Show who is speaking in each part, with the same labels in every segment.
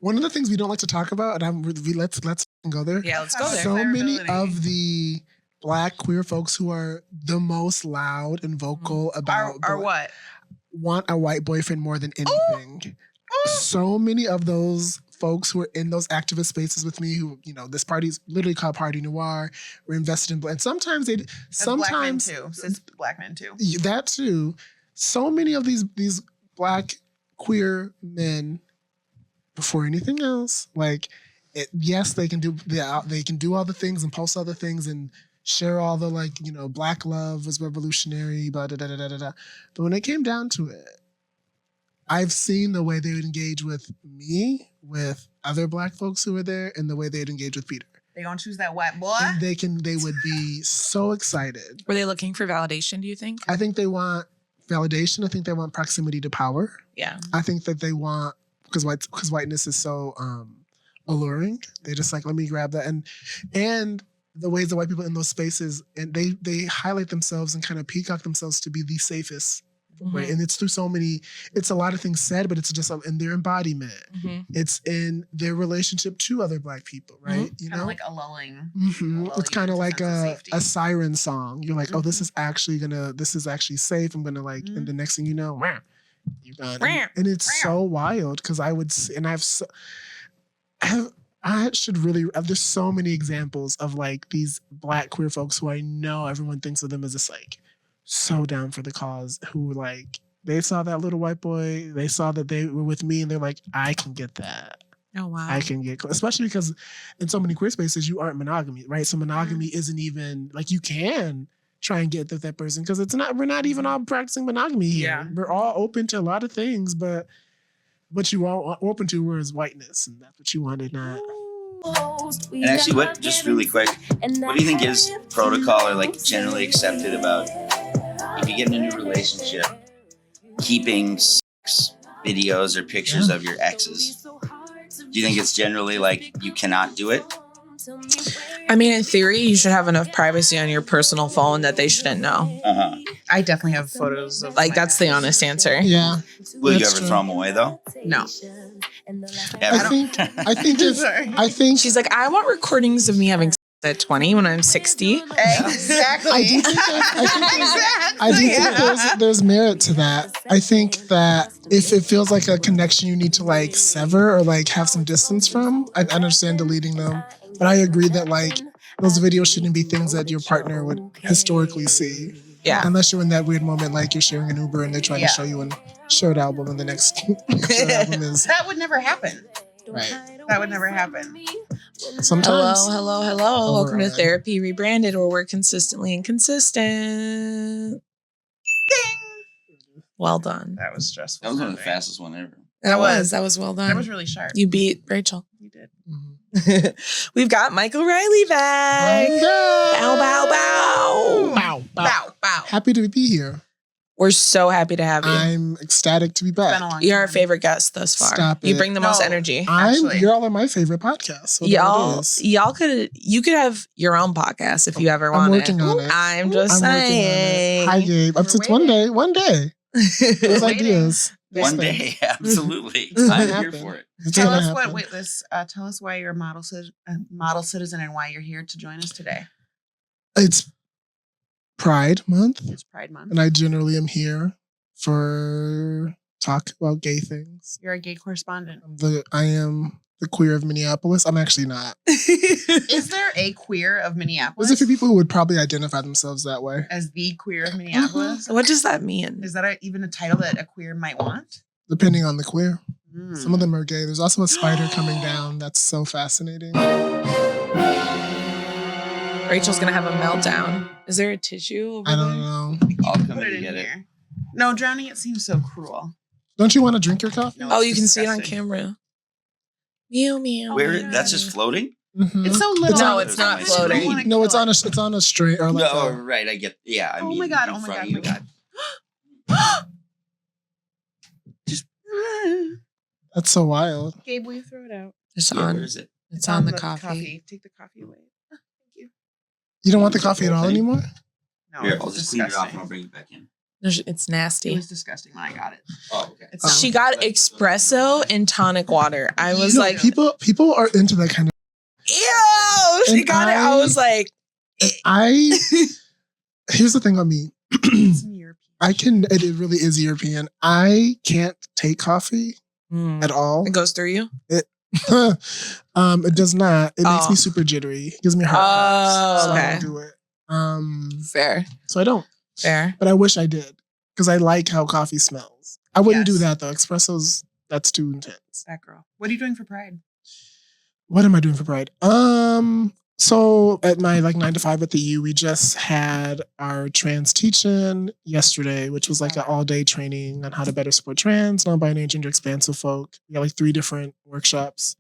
Speaker 1: One of the things we don't like to talk about, and let's go there.
Speaker 2: Yeah, let's go there.
Speaker 1: So many of the Black queer folks who are the most loud and vocal about
Speaker 3: are what?
Speaker 1: Want a white boyfriend more than anything. So many of those folks who are in those activist spaces with me, who, you know, this party's literally called Party Noir. We're invested in, and sometimes
Speaker 3: Black men too. Since Black men too.
Speaker 1: That too. So many of these Black queer men, before anything else, like, yes, they can do all the things and post all the things and share all the, like, you know, Black love was revolutionary, blah, da, da, da, da, da. But when it came down to it, I've seen the way they would engage with me, with other Black folks who were there, and the way they'd engage with Peter.
Speaker 3: They gonna choose that white boy?
Speaker 1: And they would be so excited.
Speaker 2: Were they looking for validation, do you think?
Speaker 1: I think they want validation. I think they want proximity to power.
Speaker 2: Yeah.
Speaker 1: I think that they want, because whiteness is so alluring. They just like, let me grab that. And the ways that white people in those spaces, and they highlight themselves and kind of peacock themselves to be the safest.
Speaker 2: Mm-hmm.
Speaker 1: Right. And it's through it's a lot of things said, but it's just in their embodiment.
Speaker 2: Mm-hmm.
Speaker 1: It's in their relationship to other Black people, right?
Speaker 3: Mm-hmm.
Speaker 1: You
Speaker 3: kind
Speaker 1: know?
Speaker 3: of like a lulling.
Speaker 1: Mm-hmm. It's kind of like a siren song. You're like,
Speaker 3: mm-hmm.
Speaker 1: oh, this is actually safe. I'm gonna like, and the next thing you know, you're gone. And it's so wild because there's so many examples of like these Black queer folks who I know everyone thinks of them as just like so down for the cause, who like they saw that little white boy, they saw that they were with me, and they're like, I can get that.
Speaker 2: Oh wow.
Speaker 1: I can get, especially because in so many queer spaces you aren't monogamy, right? So monogamy isn't even like, you can try and get that person because we're not even all practicing monogamy here.
Speaker 3: Yeah.
Speaker 1: We're all open to a lot of things, but what you are open to is whiteness, and that's what you wanted, not.
Speaker 4: And actually, just really quick, what do you think is protocol or like generally accepted about if you get in a new relationship, keeping sex videos or pictures of your exes? Do you think it's generally like you cannot do it?
Speaker 2: I mean, in theory, you should have enough privacy on your personal phone that they shouldn't know.
Speaker 4: Uh-huh.
Speaker 3: I dedefinitely have photos of
Speaker 2: like that's the honest answer.
Speaker 1: Yeah.
Speaker 4: Will you ever throw them away though?
Speaker 3: No.
Speaker 4: Ever?
Speaker 1: I think
Speaker 2: She's like, I want recordings of me having sex at 20 when I'm 60.
Speaker 3: Exactly.
Speaker 1: I do think there's merit to that. I think that if it feels like a connection you need to like sever or like have some distance from, I understand deleting them. But I agree that like those videos shouldn't be things that your partner would historically see.
Speaker 2: Yeah.
Speaker 1: Unless you're in that weird moment, like you're sharing an Uber and they're trying to show you a shirt album, and the next shirt album is.
Speaker 3: That would never happen.
Speaker 1: Right.
Speaker 3: That would never happen.
Speaker 1: Sometimes.
Speaker 2: Hello. Welcome to Therapy Rebranded, where we're consistently inconsistent.
Speaker 3: Ding!
Speaker 2: Well done.
Speaker 3: That was stressful.
Speaker 4: That was one of the fastest one ever.
Speaker 2: That was well done.
Speaker 3: That was really sharp.
Speaker 2: You beat Rachel.
Speaker 3: You did.
Speaker 1: Mm-hmm.
Speaker 2: We've got Mycall Riley back. Bow, bow, bow.
Speaker 1: Bow, bow.
Speaker 3: Bow, bow.
Speaker 1: Happy to be here.
Speaker 2: We're so happy to have you.
Speaker 1: I'm ecstatic to be back.
Speaker 2: You're our favorite guest thus far.
Speaker 1: Stop
Speaker 2: You
Speaker 1: it.
Speaker 2: bring the most energy.
Speaker 1: Y'all are my favorite podcast. So
Speaker 2: you could have your own podcast if you ever want.
Speaker 1: I'm working on it.
Speaker 2: I'm just saying.
Speaker 1: Hi, Gabe. Up to one day. Those ideas.
Speaker 4: One day, absolutely. I'm here for it.
Speaker 3: Tell us why you're a model citizen and why you're here to join us today.
Speaker 1: It's Pride Month.
Speaker 3: It's Pride Month.
Speaker 1: And I generally am here for talk about gay things.
Speaker 3: You're a gay correspondent.
Speaker 1: I am the queer of Minneapolis. I'm actually not.
Speaker 3: Is there a queer of Minneapolis?
Speaker 1: There's a few people who would probably identify themselves that way.
Speaker 3: As the queer of Minneapolis?
Speaker 2: What does that mean?
Speaker 3: Is that even a title that a queer might want?
Speaker 1: Depending on the queer. Some of them are gay. There's also a spider coming down. That's so fascinating.
Speaker 2: Rachel's going to have a meltdown. Is there a tissue over
Speaker 1: I don't know.
Speaker 4: I'll come
Speaker 3: Put
Speaker 4: in
Speaker 3: it
Speaker 4: and
Speaker 3: in
Speaker 4: get it.
Speaker 3: here. No, drowning it seems so cruel.
Speaker 1: Don't you want to drink your coffee?
Speaker 3: No,
Speaker 2: Oh,
Speaker 3: it's
Speaker 2: you can see it on
Speaker 3: disgusting.
Speaker 2: camera. Meow, meow.
Speaker 4: That's just floating?
Speaker 1: Mm-hmm.
Speaker 3: It's so little.
Speaker 2: No, it's not floating.
Speaker 1: No, it's on a string or like.
Speaker 4: No, right. I get. Yeah. I mean,
Speaker 3: Oh my god!
Speaker 4: in
Speaker 3: Oh my
Speaker 4: front
Speaker 3: god!
Speaker 4: of
Speaker 3: Oh my
Speaker 4: you.
Speaker 3: god! Just.
Speaker 1: That's so wild.
Speaker 3: Gabe, will you throw it out?
Speaker 2: It's
Speaker 4: Yeah,
Speaker 2: on.
Speaker 4: where is it?
Speaker 2: It's on the coffee.
Speaker 3: Take the coffee away. Thank you.
Speaker 1: You don't want the coffee at all anymore?
Speaker 3: No,
Speaker 4: Here,
Speaker 3: it's
Speaker 4: I'll just clean it off
Speaker 3: disgusting.
Speaker 4: and I'll bring it back in.
Speaker 2: It's
Speaker 3: It
Speaker 2: nasty.
Speaker 3: was disgusting when I got it.
Speaker 4: Oh, okay.
Speaker 2: She got espresso and tonic water. I was like,
Speaker 1: people are into that kind of.
Speaker 2: ew. She got it. I was like,
Speaker 1: Here's the thing on me.
Speaker 3: Some European.
Speaker 1: It really is European. I can't take coffee at all.
Speaker 2: It goes through you?
Speaker 1: It does not. It makes me super jittery. It gives me heart.
Speaker 2: Oh, okay.
Speaker 1: So I don't do it.
Speaker 2: Fair.
Speaker 1: So I don't.
Speaker 2: Fair.
Speaker 1: But I wish I did because I like how coffee smells. I wouldn't do
Speaker 3: Yes.
Speaker 1: that though. Espressos, that's too intense.
Speaker 3: That girl. What are you doing for Pride?
Speaker 1: What am I doing for Pride? So at my 9 to 5 at the U, we just had our trans teach-in yesterday, which was like an all-day training on how to better support trans, non-binary, gender expansive folk. We got 3 different workshops.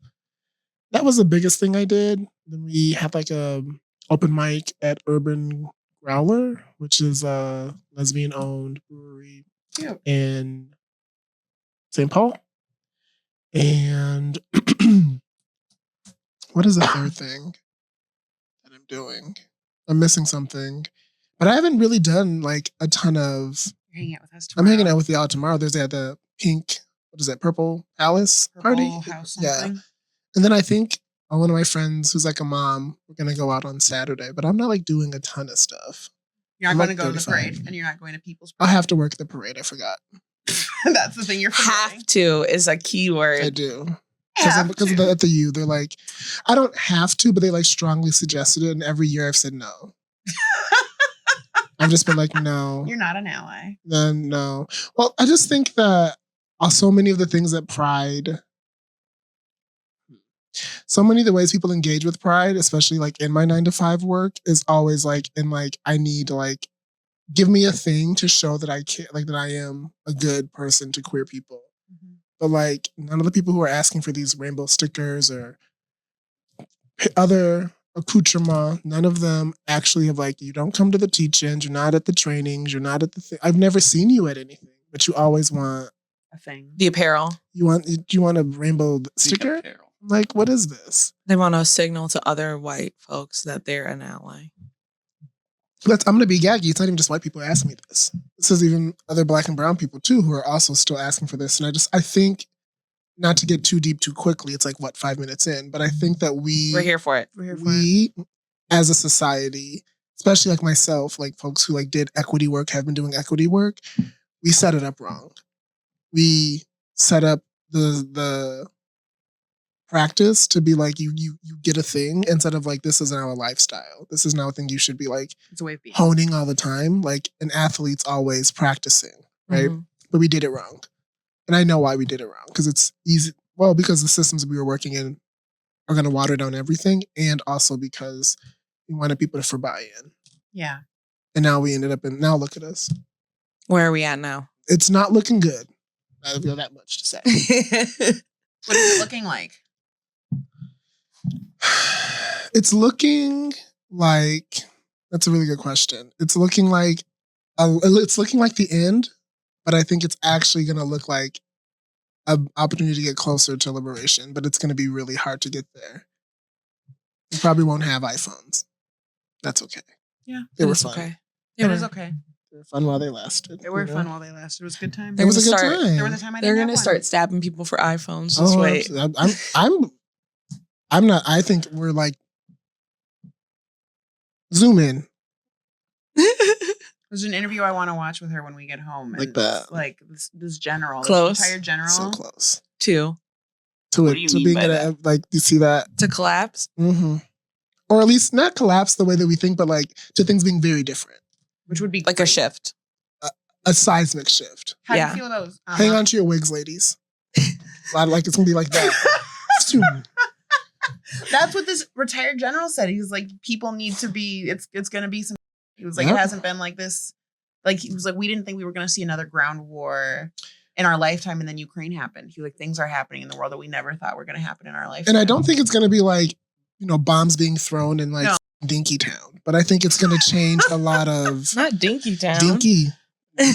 Speaker 1: That was the biggest thing I did. Then we had a open mic at Urban Growler, which is a lesbian-owned brewery in St. Paul. And what is the third thing that I'm doing? I'm missing something. But I haven't really done a ton of...
Speaker 3: You're hanging out with us tomorrow.
Speaker 1: I'm hanging out with y'all tomorrow. There's the pink, Purple Palace party.
Speaker 3: House
Speaker 1: yeah.
Speaker 3: something.
Speaker 1: And then I think one of my friends who's a mom, we're going to go out on Saturday. But I'm not doing a ton of stuff.
Speaker 3: You're not going to go to the
Speaker 1: 35.
Speaker 3: parade, and you're not going to People's Parade.
Speaker 1: I'll have to work the parade. I forgot.
Speaker 3: That's the thing you're forgetting.
Speaker 2: Have to is a key word.
Speaker 1: I do.
Speaker 3: Have
Speaker 1: Because
Speaker 3: to.
Speaker 1: at the U, they're I don't have to, but they strongly suggested it. And every year I've said no. I've just been no.
Speaker 3: You're not an ally.
Speaker 1: Then no. Well, I just think that so many of the things that Pride, so many of the ways people engage with Pride, especially in my 9 to 5 work, is always I need give me a thing to show that I can that I am a good person to queer people.
Speaker 3: Mm-hmm.
Speaker 1: But none of the people who are asking for these rainbow stickers or other accoutrement, none of them actually have you don't come to the teach-ins, you're not at the trainings, you're not at the thing. I've never seen you at anything, but you always want
Speaker 3: A thing.
Speaker 2: The apparel.
Speaker 1: you want a rainbow sticker? What is this?
Speaker 2: They want to signal to other white folks that they're an ally.
Speaker 1: I'm going to be gaggy. It's not even just white people asking me this. This is even other Black and brown people too who are also still asking for this. And I think, not to get too deep too quickly, it's 5 minutes in, but I think that
Speaker 2: we're here for it.
Speaker 1: We as a society, especially myself, folks who did equity work, have been doing equity work, we set it up wrong. We set up the practice to be you get a thing instead of this is now a lifestyle. This is now a thing you should be
Speaker 3: It's a way of being.
Speaker 1: honing all the time. An athlete's always practicing, right?
Speaker 2: Mhm.
Speaker 1: But we did it wrong. And I know why we did it wrong. Because it's easy. Well, because the systems we were working in are going to water down everything. And also because we wanted people to buy-in.
Speaker 3: Yeah.
Speaker 1: And now we ended up now look at us.
Speaker 2: Where are we at now?
Speaker 1: It's not looking good. I don't feel that much to say.
Speaker 3: What is it looking like?
Speaker 1: It's looking that's a really good question. It's looking the end, but I think it's actually going to look like an opportunity to get closer to liberation, but it's going to be really hard to get there. We probably won't have iPhones. That's okay.
Speaker 3: Yeah.
Speaker 1: They were
Speaker 2: That's
Speaker 1: fun.
Speaker 2: okay.
Speaker 3: It was okay.
Speaker 1: They were fun while they lasted.
Speaker 3: They were fun while they lasted. It was a good time.
Speaker 1: It was a good
Speaker 2: Start-
Speaker 1: time.
Speaker 3: There was a time I
Speaker 2: They're
Speaker 3: didn't
Speaker 2: going to
Speaker 3: have
Speaker 2: start
Speaker 3: one.
Speaker 2: stabbing people for iPhones. Just wait.
Speaker 1: I'm not. I think we're zoom in.
Speaker 3: There's an interview I want to watch with her when we get home.
Speaker 1: Like
Speaker 3: and
Speaker 1: that.
Speaker 3: it's this general.
Speaker 2: Close.
Speaker 3: This entire general.
Speaker 1: So close
Speaker 2: Two.
Speaker 1: to
Speaker 4: What do you
Speaker 1: it. To
Speaker 4: mean
Speaker 1: being
Speaker 4: by
Speaker 1: able to you see that.
Speaker 2: To collapse.
Speaker 1: Mm-hmm. Or at least not collapse the way that we think, but to things being very different.
Speaker 3: Which would be
Speaker 2: Like a shift.
Speaker 1: A seismic shift.
Speaker 3: How do
Speaker 2: Yeah.
Speaker 3: you feel those?
Speaker 1: Hang on to your wigs, ladies. It's going to be like that.
Speaker 3: That's what this retired general said. He's people need to be, it's going to be some, he was
Speaker 1: Yep.
Speaker 3: It hasn't been like this. He was we didn't think we were going to see another ground war in our lifetime. And then Ukraine happened. He things are happening in the world that we never thought were going to happen in our lifetime.
Speaker 1: And I don't think it's going to be bombs being thrown in
Speaker 3: No.
Speaker 1: Dinky Town. But I think it's going to change a lot of...
Speaker 2: Not Dinky Town.
Speaker 1: Dinky.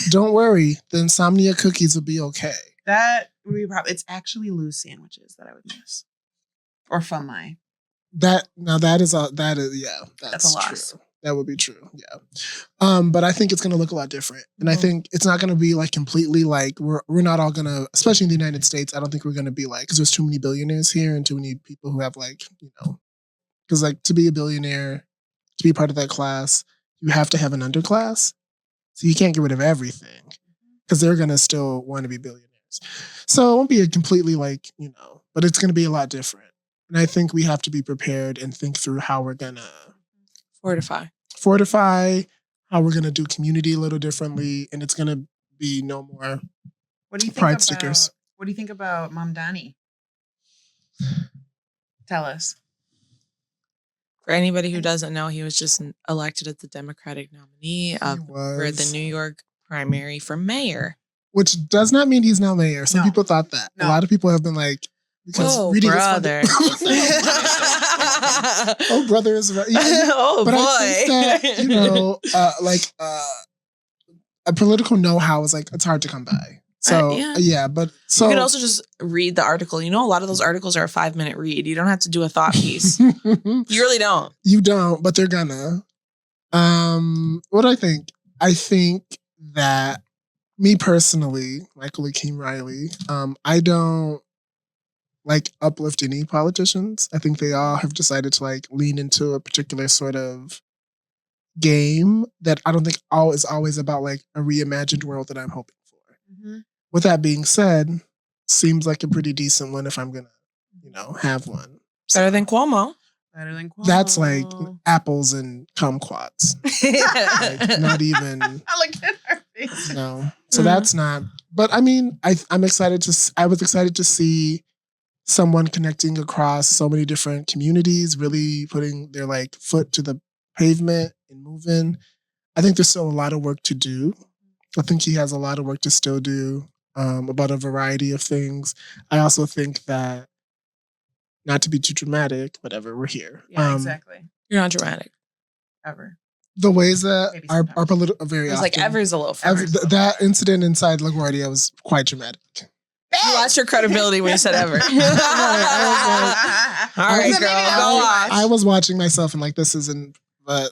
Speaker 1: Don't worry. The insomnia cookies will be okay.
Speaker 3: That would be it's actually loose sandwiches that I would miss. Or funmi.
Speaker 1: That's
Speaker 3: That's a loss.
Speaker 1: true. That would be true. Yeah. But I think it's going to look a lot different. And I think it's not going to be like completely like we're not all going to, especially in the United States, I don't think we're going to be like, because there's too many billionaires here and too many people who have like, because like to be a billionaire, to be part of that class, you have to have an underclass. So you can't get rid of everything because they're going to still want to be billionaires. So it won't be a completely like, but it's going to be a lot different. And I think we have to be prepared and think through how we're going to fortify, how we're going to do community a little differently. And it's going to be no more pride stickers.
Speaker 3: What do you think about Mamdani? Tell us.
Speaker 2: For anybody who doesn't know, he was just elected as the Democratic nominee for the New York primary for mayor.
Speaker 1: Which does not mean he's now mayor. Some people thought that. No. A lot of people have been like, because reading
Speaker 2: brother.
Speaker 1: Oh, brother is right.
Speaker 2: Oh,
Speaker 1: but
Speaker 2: boy.
Speaker 1: I think that, a political know-how is like, it's hard to come by. So, but so.
Speaker 2: You can also just read the article. A lot of those articles are a 5-minute read. You don't have to do a thought piece. You really don't.
Speaker 1: You don't, but they're gonna. What do I think? I think that me personally, Mycall Riley, I don't like uplift any politicians. I think they all have decided to like lean into a particular sort of game that I don't think is always about like a reimagined world that I'm hoping for. Mm-hmm. With that being said, seems like a pretty decent one if I'm gonna, have one. So,
Speaker 2: Better than Cuomo.
Speaker 1: That's like apples and kumquats. Like, not even.
Speaker 3: I look at her face.
Speaker 1: No, so that's not. But I mean, I'm excited to. I was excited to see someone connecting across so many different communities, really putting their like foot to the pavement and moving. I think there's still a lot of work to do. I think he has a lot of work to still do about a variety of things. I also think that, not to be too dramatic, whatever, we're here.
Speaker 3: Yeah, exactly.
Speaker 2: You're not dramatic.
Speaker 3: Ever.
Speaker 1: The ways that are political very often.
Speaker 2: Like ever's a little first.
Speaker 1: That incident inside LaGuardia was quite dramatic.
Speaker 2: You lost your credibility when you said ever.
Speaker 1: I was watching myself and like, this isn't, but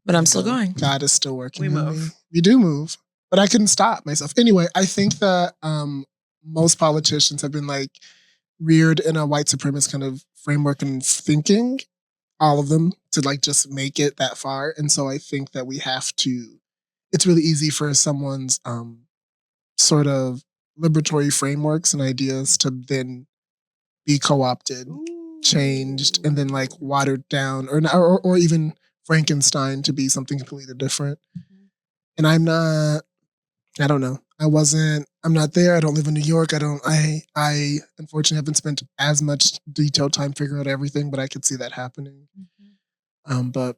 Speaker 2: I'm still going.
Speaker 1: God is still working.
Speaker 3: We move.
Speaker 1: We do move, but I couldn't stop myself. Anyway, I think that most politicians have been like reared in a white supremacist kind of framework and thinking, all of them, to like just make it that far. And so I think that we have to, it's really easy for someone's sort of liberatory frameworks and ideas to then be co-opted, changed, and then like watered down or even Frankenstein to be something completely different. Mm-hmm. And I don't know. I'm not there. I don't live in New York. I unfortunately haven't spent as much detailed time figuring out everything, but I could see that happening. Mm-hmm. But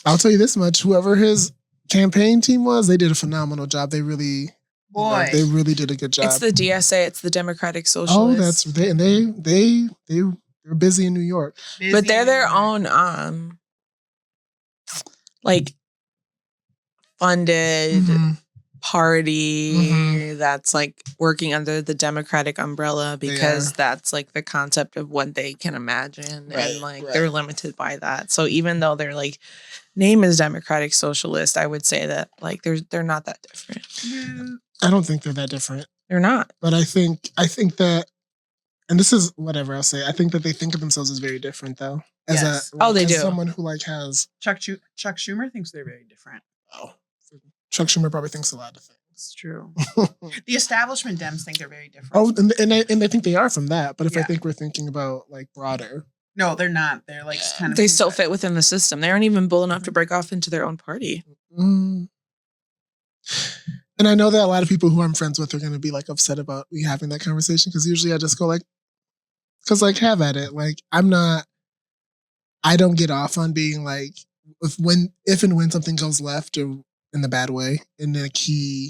Speaker 1: I'll tell you this much, whoever his campaign team was, they did a phenomenal job. They really, they really did a good job.
Speaker 2: It's the DSA. It's the Democratic Socialists.
Speaker 1: Oh, they're busy in New York.
Speaker 2: But they're their own, like, funded party that's like working under the Democratic umbrella because that's like the concept of what they can imagine, and like they're limited by that. So even though their like name is Democratic Socialist, I would say that like they're not that different.
Speaker 1: I don't think they're that different.
Speaker 2: They're not.
Speaker 1: But I think that, and this is whatever I'll say, I think that they think of themselves as very different though. As
Speaker 2: they do.
Speaker 1: Someone who like has
Speaker 3: Chuck Schumer thinks they're very different.
Speaker 1: Oh, Chuck Schumer probably thinks a lot of things.
Speaker 3: It's true. The establishment Dems think they're very different.
Speaker 1: Oh, and I think they are from that. But if I think we're thinking about like broader.
Speaker 3: No, they're not. They're like kind of.
Speaker 2: They still fit within the system. They aren't even bold enough to break off into their own party.
Speaker 1: Mm. And I know that a lot of people who I'm friends with are going to be like upset about me having that conversation, because usually I just go like, because like have at it. Like I don't get off on being like, if and when something goes left or in the bad way, and then he,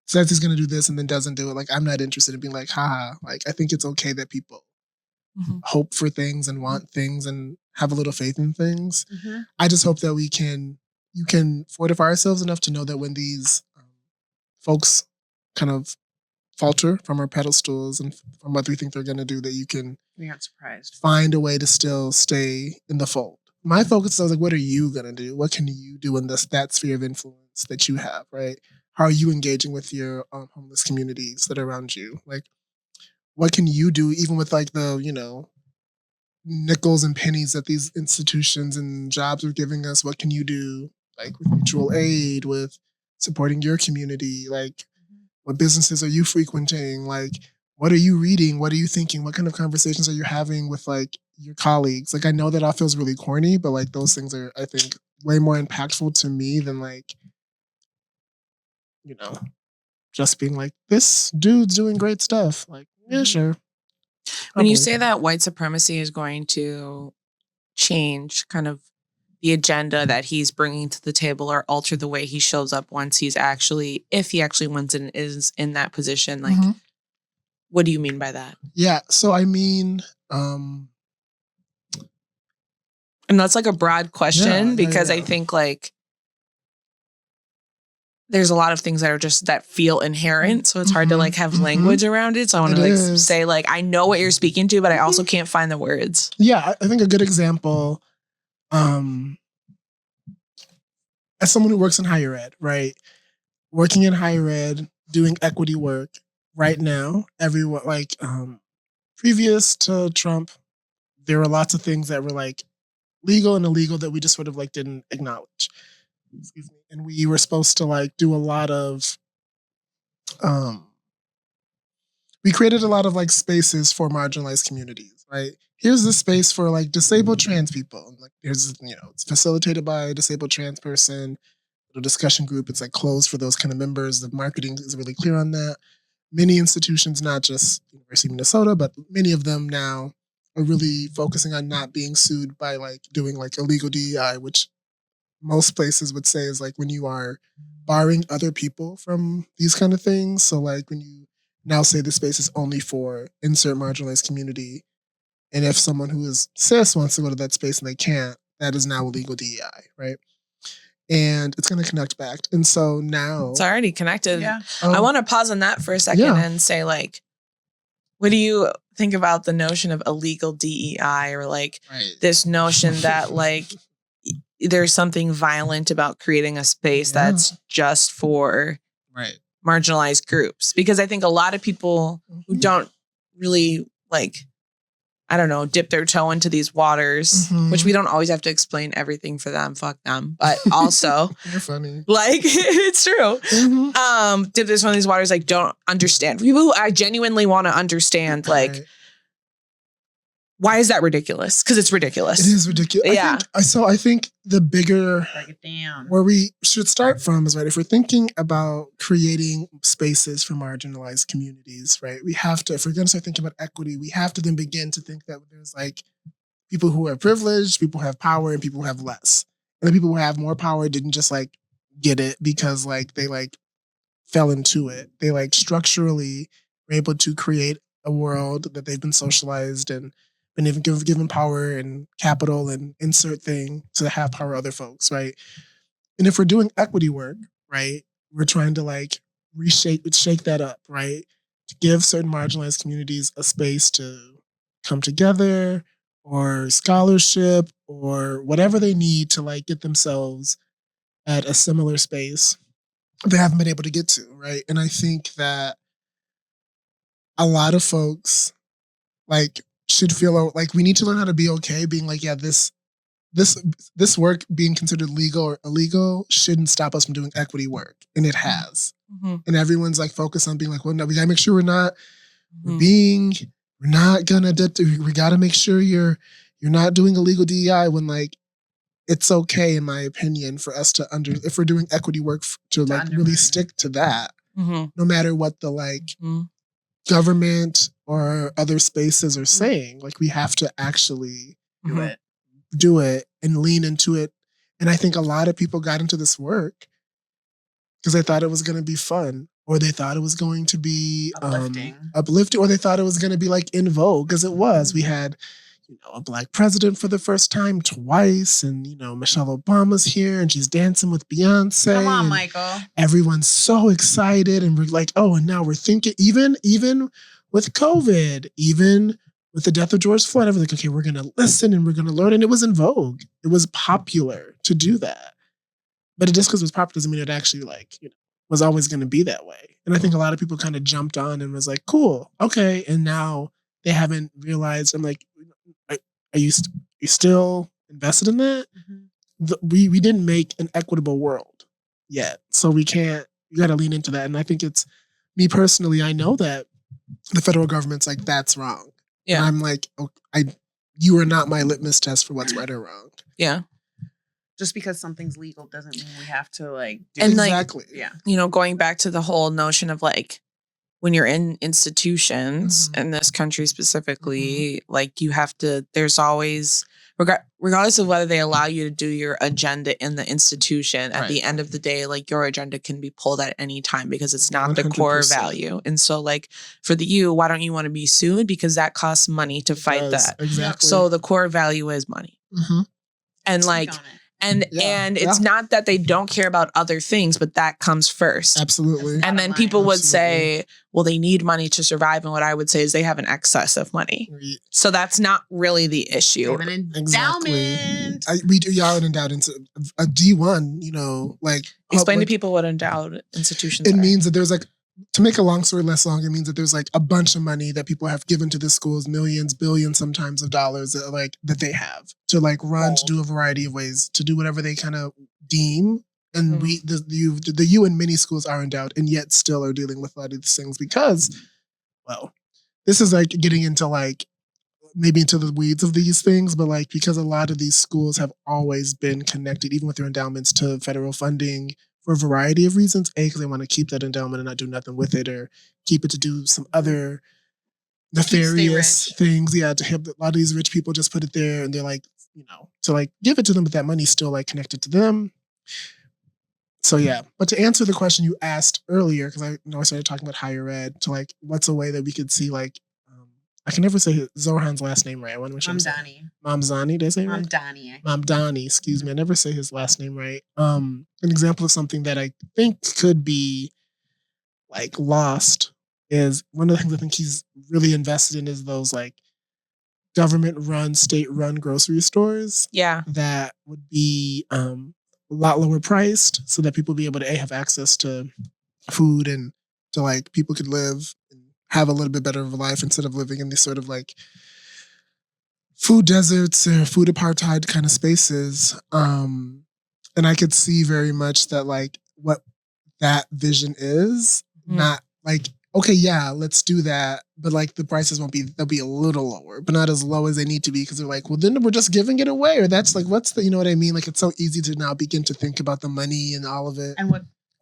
Speaker 1: says he's going to do this and then doesn't do it. Like I'm not interested in being like, haha. Like I think it's okay that people hope for things and want things and have a little faith in things. Mm-hmm. I just hope that you can fortify ourselves enough to know that when these folks kind of falter from our pedestals and from what we think they're going to do, that you can
Speaker 3: You're not surprised.
Speaker 1: Find a way to still stay in the fold. my focus is like, what are you gonna do? What can you do in that sphere of influence that you have, right? How are you engaging with your homeless communities that are around you? Like, what can you do, even with like the, nickels and pennies that these institutions and jobs are giving us? What can you do, like with mutual aid, with supporting your community? Like, what businesses are you frequenting? Like, what are you reading? What are you thinking? What kind of conversations are you having with like your colleagues? Like, I know that all feels really corny, but like those things are, I think, way more impactful to me than like, just being like, this dude's doing great stuff. Like, yeah, sure.
Speaker 2: When you say that white supremacy is going to change kind of the agenda that he's bringing to the table or alter the way he shows up once if he actually wins and is in that position, like, what do you mean by that?
Speaker 1: Yeah. So, I mean,
Speaker 2: and that's like a broad question because I think like there's a lot of things that are just that feel inherent. So it's hard to like have language around it. So I want to like say like, I know what you're speaking to, but I also can't find the words.
Speaker 1: Yeah. I think a good example, as someone who works in higher ed, right? Working in higher ed, doing equity work right now, everyone like, previous to Trump, there were lots of things that were like legal and illegal that we just sort of like didn't acknowledge. Excuse me. And we were supposed to like do a lot of, we created a lot of like spaces for marginalized communities, right? Here's the space for like disabled trans people. Like here's, it's facilitated by a disabled trans person, a discussion group. It's like closed for those kind of members. The marketing is really clear on that. Many institutions, not just University of Minnesota, but many of them now are really focusing on not being sued by like doing like illegal DEI, which most places would say is like when you are barring other people from these kind of things. So like when you now say the space is only for insert marginalized community, and if someone who is cis wants to go to that space and they can't, that is now illegal DEI, right? And it's going to connect back. And so now
Speaker 2: it's already connected.
Speaker 3: Yeah.
Speaker 2: I want to pause on that for a second and say like, what do you think about the notion of illegal DEI or like this notion that like there's something violent about creating a space that's just for marginalized groups? Because I think a lot of people who don't really like, I don't know, dip their toe into these waters, which we don't always have to explain everything for them. Fuck them. But also,
Speaker 1: you're funny.
Speaker 2: Like, it's true. Dip their toe in these waters, like, don't understand. People who I genuinely want to understand, like, why is that ridiculous? Because it's ridiculous.
Speaker 1: It is ridiculous.
Speaker 2: Yeah.
Speaker 1: I think the bigger
Speaker 3: break it down.
Speaker 1: Where we should start from is, right, if we're thinking about creating spaces for marginalized communities, right, we have to, if we're going to start thinking about equity, we have to then begin to think that there's like people who are privileged, people who have power, and people who have less. And the people who have more power didn't just like get it because like they like fell into it. They like structurally were able to create a world that they've been socialized and been even given power and capital and insert thing to have power other folks, right? And if we're doing equity work, right, we're trying to like shake that up, right? To give certain marginalized communities a space to come together or scholarship or whatever they need to like get themselves at a similar space they haven't been able to get to, right? And I think that a lot of folks like should feel like we need to learn how to be okay being like, yeah, this work being considered legal or illegal shouldn't stop us from doing equity work. And it has. And everyone's like focused on being like, well, no, we gotta make sure we gotta make sure you're not doing illegal DEI when like, it's okay, in my opinion, for us to if we're doing equity work to like really stick to that, no matter what the like government or other spaces are saying. Like we have to actually do it and lean into it. And I think a lot of people got into this work because they thought it was going to be fun, or they thought it was going to be uplifting, or they thought it was going to be like in vogue, because it was. We had, a Black president for the first time twice, and Michelle Obama's here and she's dancing with Beyonce.
Speaker 3: Come on, Mycall.
Speaker 1: Everyone's so excited, and we're like, oh, and now we're thinking even with COVID, even with the death of George Floyd, I was like, okay, we're going to listen and we're going to learn. And it was in vogue. It was popular to do that. But just because it was popular doesn't mean it actually was always going to be that way. And I think a lot of people kind of jumped on and was like, cool, okay. And now they haven't realized. I'm like, are you still invested in that? Mm-hmm. We didn't make an equitable world yet. So you got to lean into that. And I think it's, me personally, I know that the federal government's like, that's wrong. Yeah. And I'm like, you are not my litmus test for what's right or wrong.
Speaker 2: Yeah.
Speaker 3: Just because something's legal doesn't mean we have to do
Speaker 2: and
Speaker 3: it.
Speaker 1: Exactly.
Speaker 3: Yeah.
Speaker 2: Going back to the whole notion of when you're in institutions in this country specifically, you have to, there's always, regardless of whether they allow you to do your agenda in the institution, at the end of the day, your agenda can be pulled at any time because it's not 100%. The core value. And so for the U, why don't you want to be sued? Because that costs money to fight that.
Speaker 1: Exactly.
Speaker 2: So the core value is money. Mm-hmm. And And it's not that they don't care about other things, but that comes first.
Speaker 1: Absolutely.
Speaker 2: And then people would say, well, they need money to survive. And what I would say is they have an excess of money. Right. So that's not really the issue.
Speaker 3: An endowment.
Speaker 1: We do y'all an endowed into a D1,
Speaker 2: Explain to people what endowed institutions
Speaker 1: are. It
Speaker 2: are.
Speaker 1: means that there's to make a long story less long, it means that there's a bunch of money that people have given to the schools, millions, billions sometimes of dollars that they have to run, to do a variety of ways, to do whatever they kind of deem. And the U and many schools are endowed and yet still are dealing with a lot of these things because, this is getting into maybe into the weeds of these things, but because a lot of these schools have always been connected, even with their endowments, to federal funding, for a variety of reasons. A, because they want to keep that endowment and not do nothing with it, or keep it to do some other nefarious things. Yeah, to have a lot of these rich people just put it there, and they're to give it to them, but that money's still connected to them. So yeah, but to answer the question you asked earlier, because I started talking about higher ed, to what's a way that we could see I can never say Zohran's last name right. I want to make sure. Mamdani, did I say right? Mamdani, excuse me. I never say his last name right. An example of something that I think could be lost is one of the things I think he's really invested in is those government-run, state-run grocery stores.
Speaker 2: Yeah.
Speaker 1: That would be a lot lower priced so that people be able to have access to food and to people could live and have a little bit better of a life instead of living in these sort of food deserts or food apartheid kind of spaces. And I could see very much that what that vision is, not okay, yeah, let's do that. But the prices they'll be a little lower, but not as low as they need to be because they're well, then we're just giving it away. Or that's what's the, you know what I mean? It's so easy to now begin to think about the money and all of it.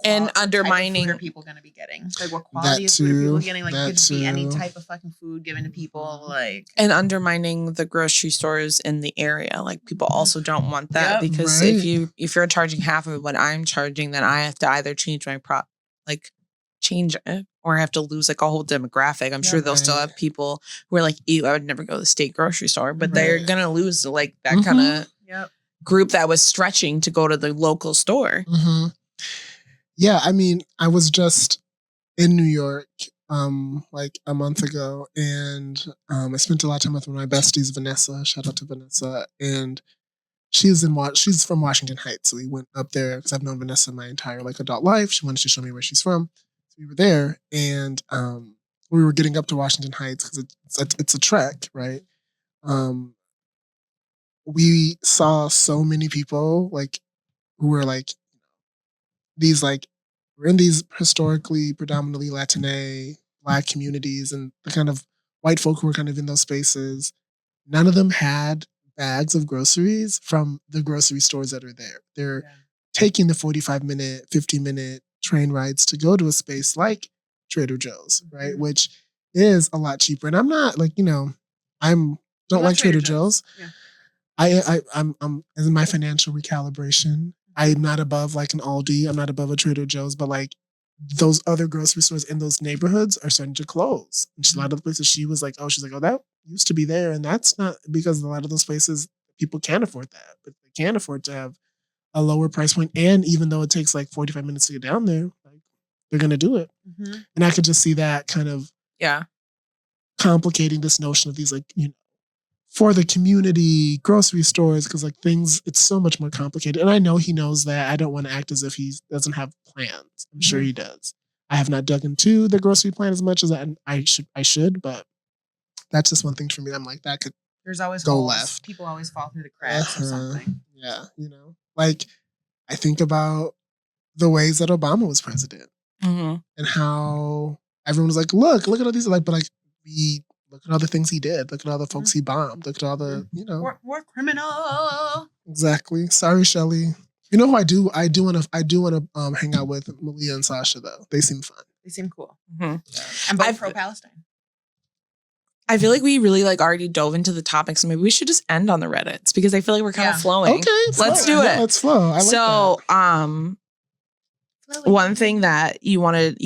Speaker 3: And
Speaker 2: undermining.
Speaker 3: What are people going to be getting? What quality of food are people getting? Could be any type of fucking food given to people.
Speaker 2: And undermining the grocery stores in the area. People also don't want that because if you're charging half of what I'm charging, then I have to either change my change it, or I have to lose a whole demographic. I'm sure they'll still have people who are ew, I would never go to the state grocery store, but they're gonna lose that kind of group that was stretching to go to the local store.
Speaker 1: Mm-hmm. Yeah, I mean, I was just in New York a month ago, and I spent a lot of time with one of my besties, Vanessa. Shout out to Vanessa. And she's from Washington Heights, so we went up there because I've known Vanessa my entire adult life. She wanted to show me where she's from, so we were there, and we were getting up to Washington Heights because it's a trek, right? We saw so many people who were these we're in these historically predominantly Latine Black communities, and the kind of white folk who were kind of in those spaces, none of them had bags of groceries from the grocery stores that are there. They're taking the 45-minute, 50-minute train rides to go to a space like Trader Joe's, right? Which is a lot cheaper. And I'm not don't like Trader Joe's. Yeah. I'm in my financial recalibration. I'm not above an Aldi. I'm not above a Trader Joe's, but those other grocery stores in those neighborhoods are starting to close. And a lot of the places she's like, that used to be there. And that's not because a lot of those places, people can't afford that, but they can afford to have a lower price point. And even though it takes 45 minutes to get down there, they're going to do it. Mm-hmm. And I could just see that kind of complicating this notion of these like, for the community grocery stores, because like things, it's so much more complicated. And I know he knows that. I don't want to act as if he doesn't have plans. I'm sure he does. I have not dug into the grocery plan as much as I should, but that's just one thing for me. I'm like, that could
Speaker 3: There's always
Speaker 1: go
Speaker 3: holes.
Speaker 1: left.
Speaker 3: People always fall through the cracks or something.
Speaker 1: Yeah, like I think about the ways that Obama was president and how everyone was like, look at all these, like, but like look at all the things he did. Look at all the folks he bombed. Look at all the,
Speaker 3: War criminal.
Speaker 1: Exactly. Sorry, Shelley. You know who I do want to hang out with? Malia and Sasha, though. They seem fun.
Speaker 3: They seem cool.
Speaker 2: Mm-hmm.
Speaker 3: Yeah. And both pro-Palestine.
Speaker 2: I feel like we really like already dove into the topic, so maybe we should just end on the Reddits because I feel like we're kind of flowing.
Speaker 1: Okay,
Speaker 2: let's do it.
Speaker 1: Yeah, let's flow. I like
Speaker 2: so,
Speaker 1: that.
Speaker 2: One thing that you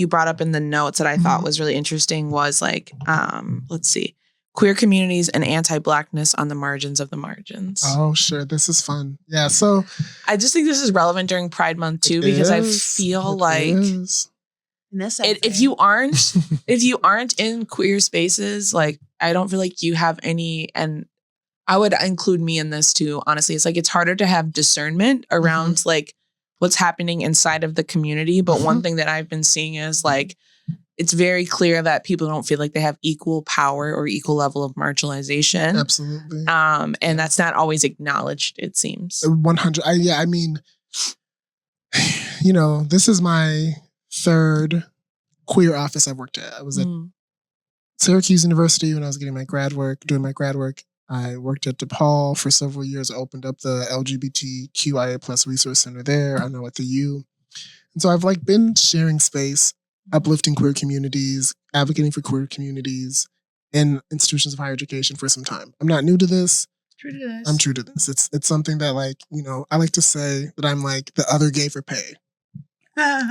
Speaker 2: brought up in the notes that I thought was really interesting was like, let's see, queer communities and anti-Blackness on the margins of the margins.
Speaker 1: Oh, sure. This is fun. Yeah. So
Speaker 2: I just think this is relevant during Pride Month too, because I feel like if you aren't in queer spaces, like I don't feel like you have any, and I would include me in this too. Honestly, it's like it's harder to have discernment around like what's happening inside of the community. But one thing that I've been seeing is like it's very clear that people don't feel like they have equal power or equal level of marginalization.
Speaker 1: Absolutely.
Speaker 2: And that's not always acknowledged, it seems.
Speaker 1: 100. I mean, this is my third queer office I've worked at. I was at Syracuse University when I was doing my grad work. I worked at DePaul for several years. I opened up the LGBTQIA plus resource center there. I know at the U. And so I've like been sharing space, uplifting queer communities, advocating for queer communities in institutions of higher education for some time. I'm not new to this. I'm true to this. It's something that like, I like to say that I'm like the other gay for pay. And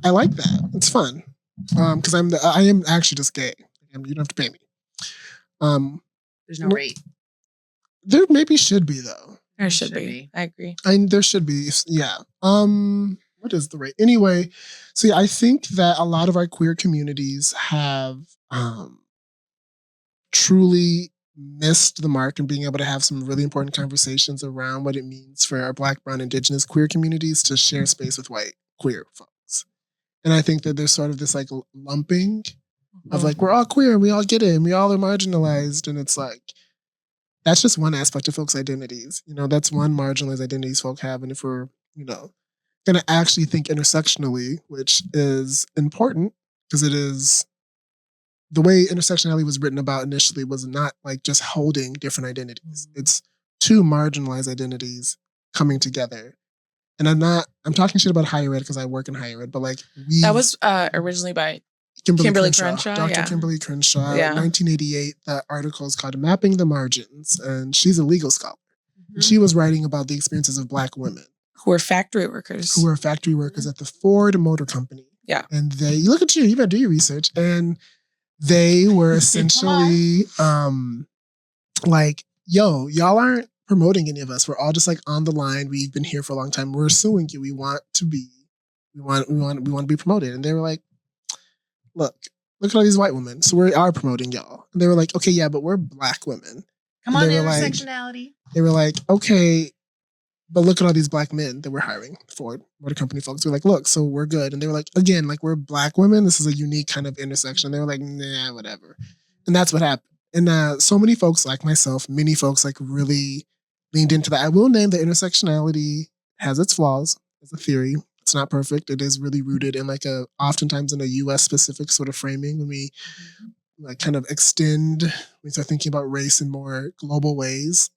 Speaker 1: I like that. It's fun. Because I am actually just gay. You don't have to pay me.
Speaker 3: There's no rate.
Speaker 1: There maybe should be though.
Speaker 2: There should be. I agree.
Speaker 1: There should be. Yeah. What is the rate? Anyway, so yeah, I think that a lot of our queer communities have truly missed the mark in being able to have some really important conversations around what it means for our Black, Brown, Indigenous queer communities to share space with white queer folks. And I think that there's sort of this like lumping of like, we're all queer and we all get it and we all are marginalized. And it's like, that's just one aspect of folks' identities. That's one marginalized identities folk have. And if we're, going to actually think intersectionally, which is important because it is the way intersectionality was written about initially was not like just holding different identities. It's two marginalized identities coming together. And I'm talking shit about higher ed because I work in higher ed, but like
Speaker 2: that was originally by Kimberly Crenshaw.
Speaker 1: Dr. Kimberly Crenshaw. In 1988, the article is called Mapping the Margins, and she's a legal scholar. And she was writing about the experiences of Black women.
Speaker 2: Who were factory workers.
Speaker 1: At the Ford Motor Company.
Speaker 2: Yeah.
Speaker 1: And you look at you better do your research. And they were essentially like, yo, y'all aren't promoting any of us. We're all just like on the line. We've been here for a long time. We're suing you. We want to be promoted. And they were like, look at all these white women. So we are promoting y'all. And they were like, okay, yeah, but we're Black women.
Speaker 3: Come on, intersectionality.
Speaker 1: They were like, okay, but look at all these Black men that we're hiring. Ford Motor Company folks. We're like, look, so we're good. And they were like, again, like we're Black women. This is a unique kind of intersection. They were like, nah, whatever. And that's what happened. And so many folks like myself, many folks like really leaned into that. I will name that intersectionality has its flaws as a theory. It's not perfect. It is really rooted in like oftentimes in a US specific sort of framing when we like kind of we start thinking about race in more global ways.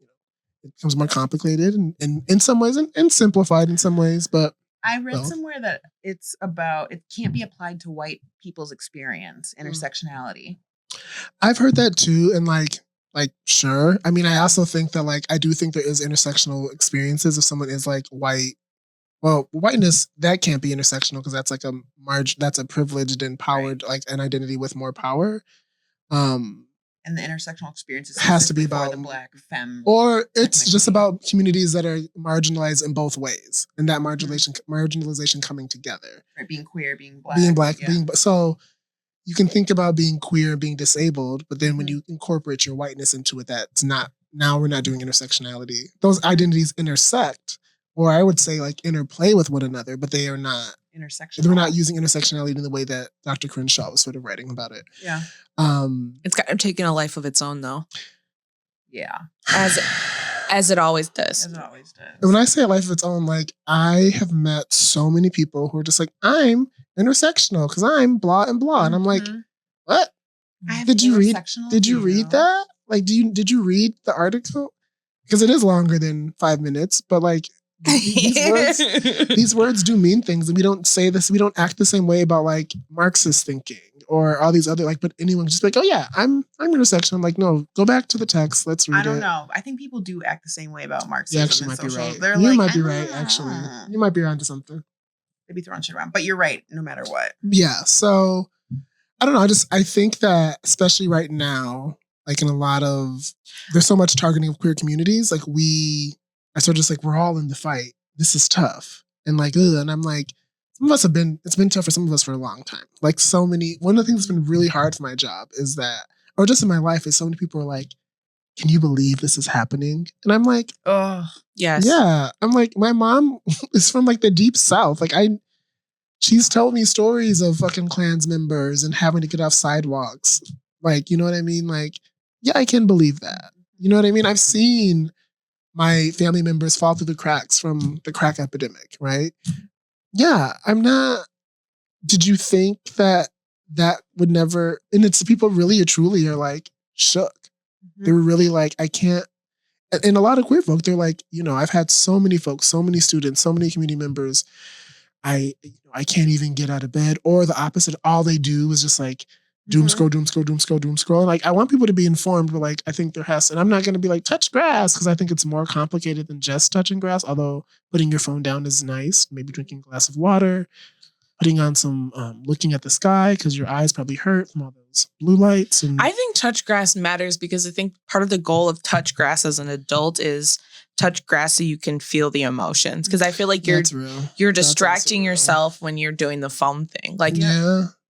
Speaker 1: It becomes more complicated and in some ways and simplified in some ways, but
Speaker 3: I read somewhere that it can't be applied to white people's experience, intersectionality.
Speaker 1: I've heard that too. And like, sure. I mean, I also think that like, I do think there is intersectional experiences if someone is like white. Well, whiteness, that can't be intersectional because that's like that's a privileged and powered, like an identity with more power.
Speaker 3: And the intersectional experiences
Speaker 1: has to be about
Speaker 3: the Black femme.
Speaker 1: Or it's just about communities that are marginalized in both ways. And that marginalization coming together.
Speaker 3: Right, being queer, being Black.
Speaker 1: Being Black. So you can think about being queer and being disabled, but then when you incorporate your whiteness into it, that's not, now we're not doing intersectionality. Those identities intersect, or I would say like interplay with one another, but they are not intersectional. They're not using intersectionality in the way that Dr. Crenshaw was sort of writing about it.
Speaker 3: Yeah.
Speaker 2: It's kind of taking a life of its own though.
Speaker 3: Yeah.
Speaker 2: As it always does.
Speaker 3: As it always does.
Speaker 1: And when I say a life of its own, like I have met so many people who are just like, I'm intersectional because I'm blah and blah. And I'm like, what? Did you read that? Like, did you read the article? Because it is longer than 5 minutes, but like these words do mean things, and we don't say this. We don't act the same way about like Marxist thinking or all these other like. But anyone just like, oh yeah, I'm intersectional. I'm like, no, go back to the text. Let's read it.
Speaker 3: I don't know. I think people do act the same way about Marxism.
Speaker 1: You actually might be right.
Speaker 3: They're
Speaker 1: you
Speaker 3: like,
Speaker 1: might be right. Actually, you might be onto something.
Speaker 3: They be throwing shit around, but you're right. No matter what.
Speaker 1: Yeah. So I don't know. I think that especially right now, like in a lot of, there's so much targeting of queer communities. Like I sort of just like, we're all in the fight. This is tough. And like, ugh, and I'm like, it's been tough for some of us for a long time. Like one of the things that's been really hard for my job is that, or just in my life, is so many people are like, can you believe this is happening? And I'm like,
Speaker 3: oh,
Speaker 2: yes.
Speaker 1: Yeah. I'm like, my mom is from like the deep South. Like she's told me stories of fucking Klans members and having to get off sidewalks. Like, you know what I mean? Like, yeah, I can believe that. You know what I mean? I've seen my family members fall through the cracks from the crack epidemic, right? Yeah, did you think that would never, and it's people really or truly are like shook. They were really like, I can't, and a lot of queer folk, they're like, you know, I've had so many folks, so many students, so many community members, I can't even get out of bed, or the opposite, all they do is just like, doom scroll. Like, I want people to be informed, but like, I think there has, and I'm not going to be like, touch grass, because I think it's more complicated than just touching grass, although putting your phone down is nice. Maybe drinking a glass of water, putting on some, looking at the sky, because your eyes probably hurt from all those blue lights. And
Speaker 2: I think touch grass matters because I think part of the goal of touch grass as an adult is touch grass so you can feel the emotions. Because I feel like you're distracting yourself when you're doing the phone thing. Like,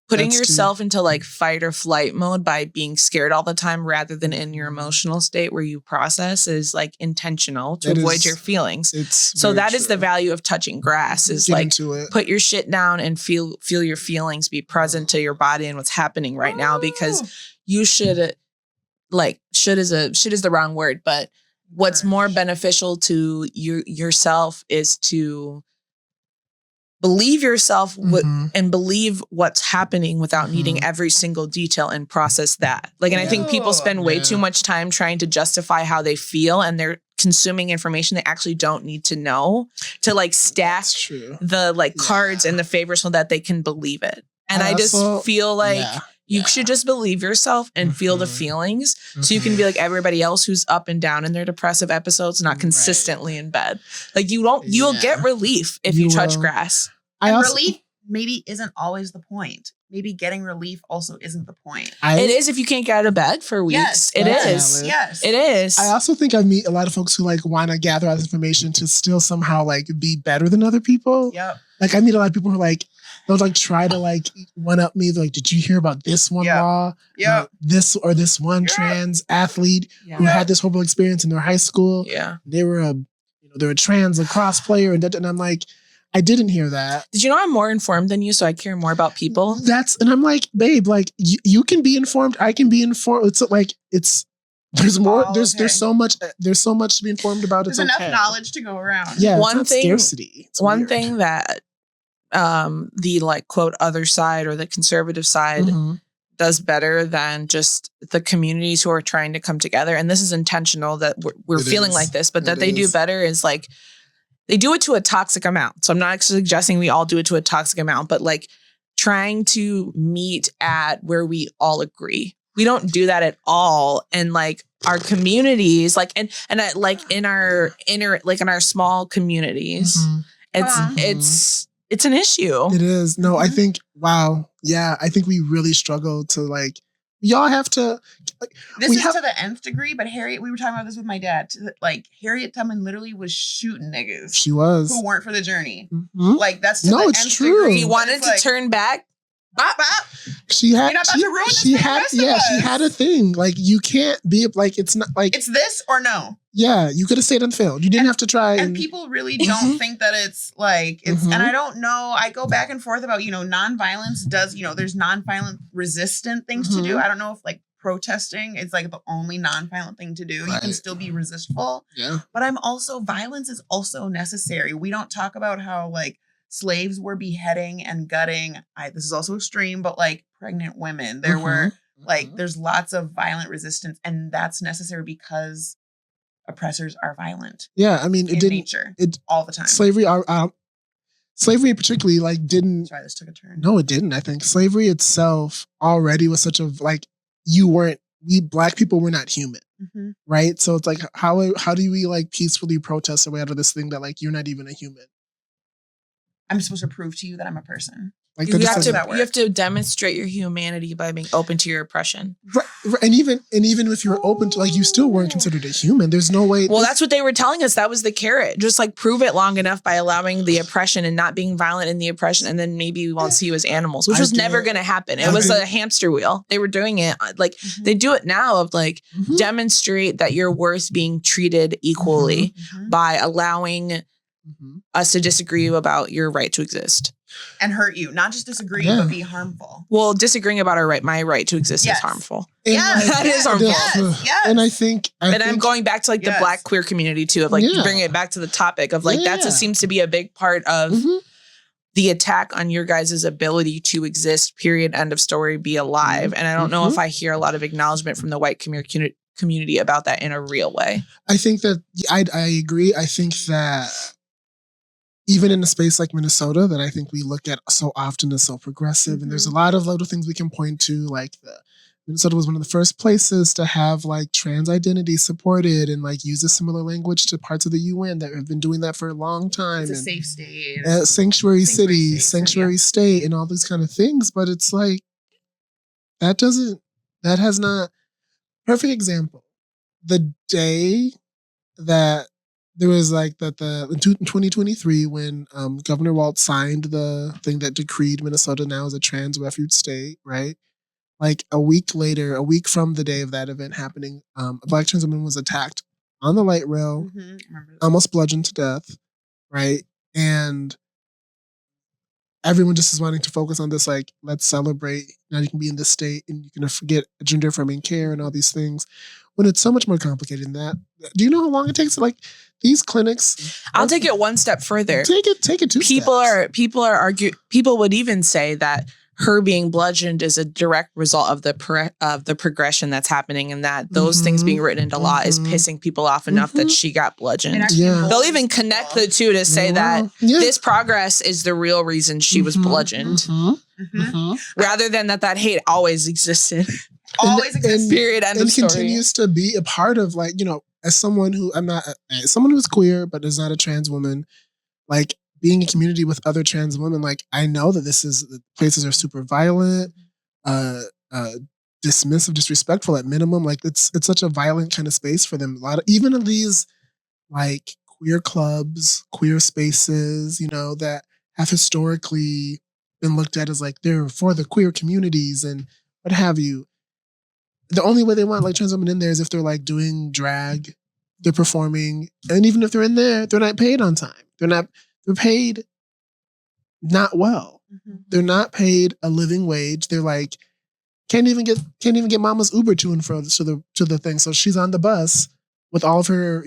Speaker 2: putting yourself into like fight or flight mode by being scared all the time rather than in your emotional state where you process is like intentional to avoid your feelings. So that is the value of touching grass is like put your shit down and feel your feelings, be present to your body and what's happening right now, because you should like should is the wrong word, but what's more beneficial to yourself is to believe yourself and believe what's happening without needing every single detail and process that. Like, and I think people spend way too much time trying to justify how they feel, and they're consuming information they actually don't need to know to like stack the like cards in the favor so that they can believe it. And I just feel like you should just believe yourself and feel the feelings so you can be like everybody else who's up and down in their depressive episodes, not consistently in bed. Like you'll get relief if you touch grass.
Speaker 3: Relief maybe isn't always the point. Maybe getting relief also isn't the point.
Speaker 2: It is if you can't get out of bed for weeks. It is.
Speaker 3: Yes.
Speaker 2: It is.
Speaker 1: I also think I meet a lot of folks who like want to gather all this information to still somehow like be better than other people.
Speaker 3: Yep.
Speaker 1: Like I meet a lot of people who are like, they'll like try to like one up me. They're like, did you hear about this one law?
Speaker 3: Yeah.
Speaker 1: This one trans athlete who had this horrible experience in their high school.
Speaker 2: Yeah.
Speaker 1: They were a trans lacrosse player, and I'm like, I didn't hear that.
Speaker 2: Did you know I'm more informed than you, so I care more about people?
Speaker 1: And I'm like, babe, like you can be informed. I can be informed. It's like there's more. There's so much to be informed about.
Speaker 3: There's enough knowledge to go around.
Speaker 1: Yeah, scarcity. It's
Speaker 2: one
Speaker 1: weird.
Speaker 2: thing that the like quote other side or the conservative side does better than just the communities who are trying to come together, and this is intentional that we're feeling like this, but that they do better is like. They do it to a toxic amount. So I'm not suggesting we all do it to a toxic amount, but like trying to meet at where we all agree. We don't do that at all. And like our communities, like, and like in our in our small communities, it's an issue.
Speaker 1: It is. No, I think, wow. Yeah. I think we really struggle to like, y'all have to. Like,
Speaker 3: this is to the nth degree, but we were talking about this with my dad. Like Harriet Tubman literally was shooting niggas.
Speaker 1: She was.
Speaker 3: Who weren't for the journey. Like that's to the
Speaker 1: it's
Speaker 3: nth
Speaker 1: true.
Speaker 3: degree.
Speaker 2: He wanted to turn back.
Speaker 3: Bop, bop.
Speaker 1: She had,
Speaker 3: You're not about to ruin this
Speaker 1: she
Speaker 3: for the
Speaker 1: had,
Speaker 3: rest of
Speaker 1: yeah,
Speaker 3: us.
Speaker 1: she had a thing. Like, you can't be like, it's not like,
Speaker 3: It's this or no.
Speaker 1: yeah, you could have stayed and failed. You didn't have to try.
Speaker 3: And people really don't think that it's like, it's, and I don't know, I go back and forth about, nonviolence does, there's nonviolent resistant things to do. I don't know if like protesting is like the only nonviolent thing to do. Right. You can still be resistful.
Speaker 1: Yeah.
Speaker 3: But violence is also necessary. We don't talk about how like slaves were beheading and gutting. This is also extreme, but like pregnant women. There were like, there's lots of violent resistance, and that's necessary because oppressors are violent.
Speaker 1: Yeah, I mean,
Speaker 3: it all the time.
Speaker 1: Slavery particularly like didn't.
Speaker 3: Sorry, this took a turn.
Speaker 1: No, it didn't. I think slavery itself already was such a like we Black people were not human, right? So it's like how do we like peacefully protest our way out of this thing that like you're not even a human?
Speaker 3: I'm supposed to prove to you that I'm a person.
Speaker 1: Like
Speaker 2: you have to demonstrate your humanity by being open to your oppression.
Speaker 1: Right. And even if you were open to, like, you still weren't considered a human. There's no way.
Speaker 2: Well, that's what they were telling us. That was the carrot. Just like prove it long enough by allowing the oppression and not being violent in the oppression. And then maybe we won't see you as animals, which was never going to happen. It was a hamster wheel. They were doing it like they do it now of like demonstrate that you're worth being treated equally by allowing us to disagree about your right to exist.
Speaker 3: And hurt you, not just disagree, but be harmful.
Speaker 2: Well, disagreeing about my right to exist is harmful.
Speaker 3: Yes,
Speaker 2: that is harmful.
Speaker 1: Yes. And I think
Speaker 2: I'm going back to like the Black queer community too, of like bringing it back to the topic of like that just seems to be a big part of the attack on your guys' ability to exist. Period. End of story. Be alive. And I don't know if I hear a lot of acknowledgement from the white community about that in a real way.
Speaker 1: I think that I agree. I think that. Even in a space like Minnesota that I think we look at so often as so progressive, and there's a lot of little things we can point to, like Minnesota was one of the first places to have like trans identity supported and like use a similar language to parts of the UN that have been doing that for a long time.
Speaker 3: It's a safe state.
Speaker 1: Sanctuary city, sanctuary state, and all these kind of things. But it's like, that has not, perfect example. The day that there was like in 2023 when Governor Walz signed the thing that decreed Minnesota now as a trans refuge state, right? Like a week from the day of that event happening, a Black trans woman was attacked on the light rail, almost bludgeoned to death, right? And everyone just is wanting to focus on this, like, let's celebrate. Now you can be in this state and you can forget gender affirming care and all these things, when it's so much more complicated than that. Do you know how long it takes to like these clinics?
Speaker 2: I'll take it one step further.
Speaker 1: Take it 2 steps.
Speaker 2: People would even say that her being bludgeoned is a direct result of the progression that's happening, and that those things being written into law is pissing people off enough that she got bludgeoned. They'll even connect the two to say that this progress is the real reason she was bludgeoned, rather than that hate always existed.
Speaker 3: Always exists.
Speaker 2: Period. End of story.
Speaker 1: And continues to be a part of, like, as someone who someone who's queer but is not a trans woman, like being in community with other trans women, like I know that the places are super violent, dismissive, disrespectful at minimum. Like it's such a violent kind of space for them. Even in these like queer clubs, queer spaces, that have historically been looked at as like they're for the queer communities and what have you. The only way they want like trans women in there is if they're like doing drag, they're performing, and even if they're in there, they're not paid on time. They're paid not well. They're not paid a living wage. They're like can't even get mama's Uber to and fro to the thing. So she's on the bus with all of her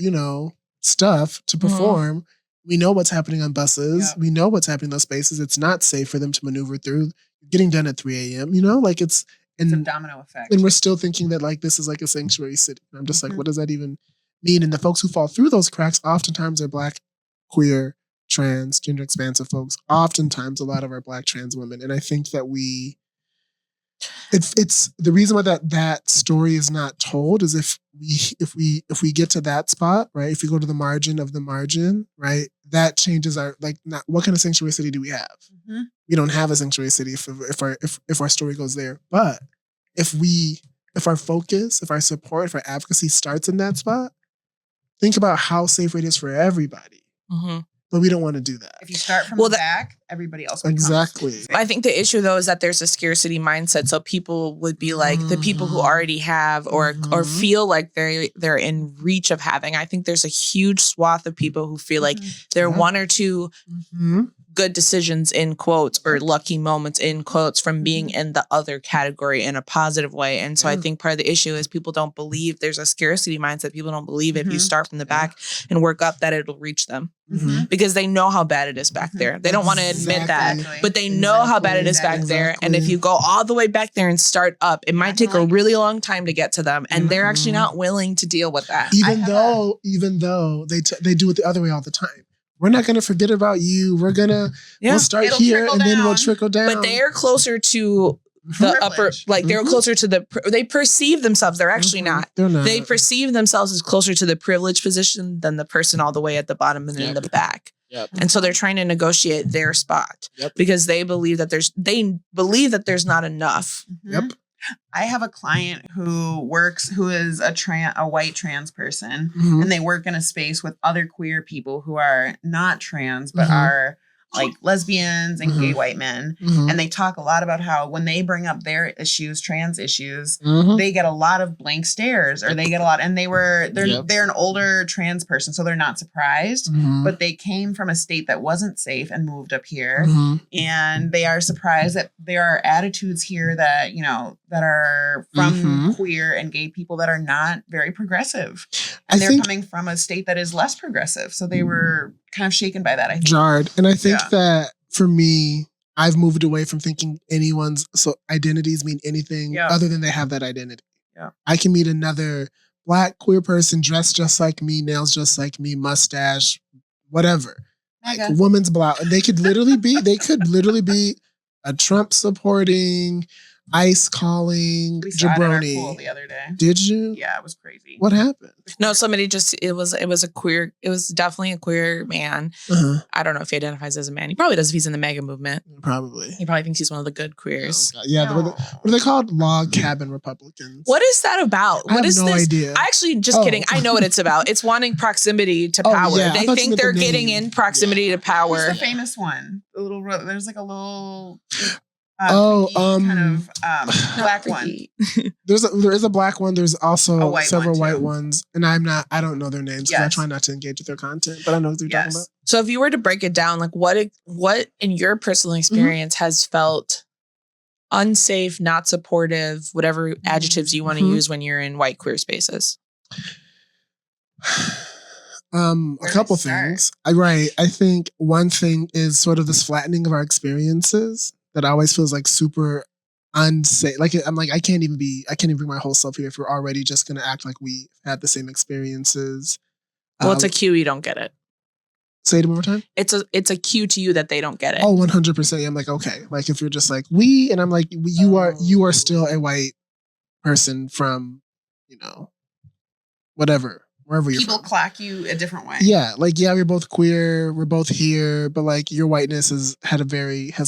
Speaker 1: stuff to perform. We know what's happening on buses. We know what's happening in those spaces. It's not safe for them to maneuver through. Getting done at 3 a.m. Like it's a
Speaker 3: domino effect.
Speaker 1: And we're still thinking that like this is like a sanctuary city. And I'm just like, what does that even mean? And the folks who fall through those cracks oftentimes are Black, queer, trans, gender expansive folks. Oftentimes a lot of our Black trans women. And I think that it's the reason why that story is not told is if we get to that spot, right? If we go to the margin of the margin, right? That changes our what kind of sanctuary city do we have? We don't have a sanctuary city if our story goes there. But if our focus, if our support, if our advocacy starts in that spot, think about how safe it is for everybody. but we don't want to do that.
Speaker 3: If you start from the back, everybody else will
Speaker 1: exactly.
Speaker 2: I think the issue though is that there's a scarcity mindset. So people would be like the people who already have or feel like they're in reach of having. I think there's a huge swath of people who feel like there are one or two good decisions in quotes or lucky moments in quotes from being in the other category in a positive way. And so I think part of the issue is people don't believe there's a scarcity mindset. People don't believe if you start from the back and work up that it'll reach them because they know how bad it is back there. They don't want to admit that, but they know how bad it is back there. And if you go all the way back there and start up, it might take a really long time to get to them. And they're actually not willing to deal with that.
Speaker 1: Even though they do it the other way all the time. We're not going to forget about you. We're going to we'll start here and then we'll trickle down.
Speaker 2: But they're closer to the upper, like they're closer to they perceive themselves. They're actually not.
Speaker 1: They're not.
Speaker 2: They perceive themselves as closer to the privileged position than the person all the way at the bottom and in the back. And so they're trying to negotiate their spot because they believe that there's not enough.
Speaker 3: I have a client who is a white trans person and they work in a space with other queer people who are not trans, but are like lesbians and gay white men. And they talk a lot about how when they bring up their issues, trans issues, they get a lot of blank stares or they get a lot, and they're an older trans person. So they're not surprised, but they came from a state that wasn't safe and moved up here. And they are surprised that there are attitudes here that, that are from queer and gay people that are not very progressive. And they're coming from a state that is less progressive. So they were kind of shaken by that, I think.
Speaker 1: Jarred. And I think that for me, I've moved away from thinking anyone's identities mean anything other than they have that identity. I can meet another Black queer person dressed just like me, nails just like me, mustache, whatever. Like woman's blouse. They could literally be a Trump supporting, ICE calling jabroni.
Speaker 3: Pool the other day.
Speaker 1: Did you?
Speaker 3: Yeah, it was crazy.
Speaker 1: What happened?
Speaker 2: No, somebody it was definitely a queer man. I don't know if he identifies as a man. He probably does if he's in the MAGA movement.
Speaker 1: Probably.
Speaker 2: He probably thinks he's one of the good queers.
Speaker 1: What are they called? Log cabin Republicans.
Speaker 2: What is that about?
Speaker 1: I have no idea.
Speaker 2: Just kidding. I know what it's about. It's wanting proximity to power. They think they're getting in proximity to power.
Speaker 3: Who's the famous one? There's like a little... black one.
Speaker 1: There is a black one. There's also several white ones, and I don't know their names because I try not to engage with their content, but I know what you're talking about.
Speaker 2: So if you were to break it down, like what in your personal experience has felt unsafe, not supportive, whatever adjectives you want to use when you're in white queer spaces?
Speaker 1: A couple things. I think one thing is sort of this flattening of our experiences that always feels like super unsafe. Like I'm like, I can't even bring my whole self here if we're already just gonna act like we had the same experiences.
Speaker 2: Well, it's a cue you don't get it.
Speaker 1: Say it one more time.
Speaker 2: It's a cue to you that they don't get it.
Speaker 1: Oh, 100%. I'm like, okay. Like if you're just like we, and I'm like, you are still a white person from, whatever. Wherever you're
Speaker 3: People
Speaker 1: from.
Speaker 3: clock you a different way.
Speaker 1: Yeah, we're both queer, we're both here, but like your whiteness has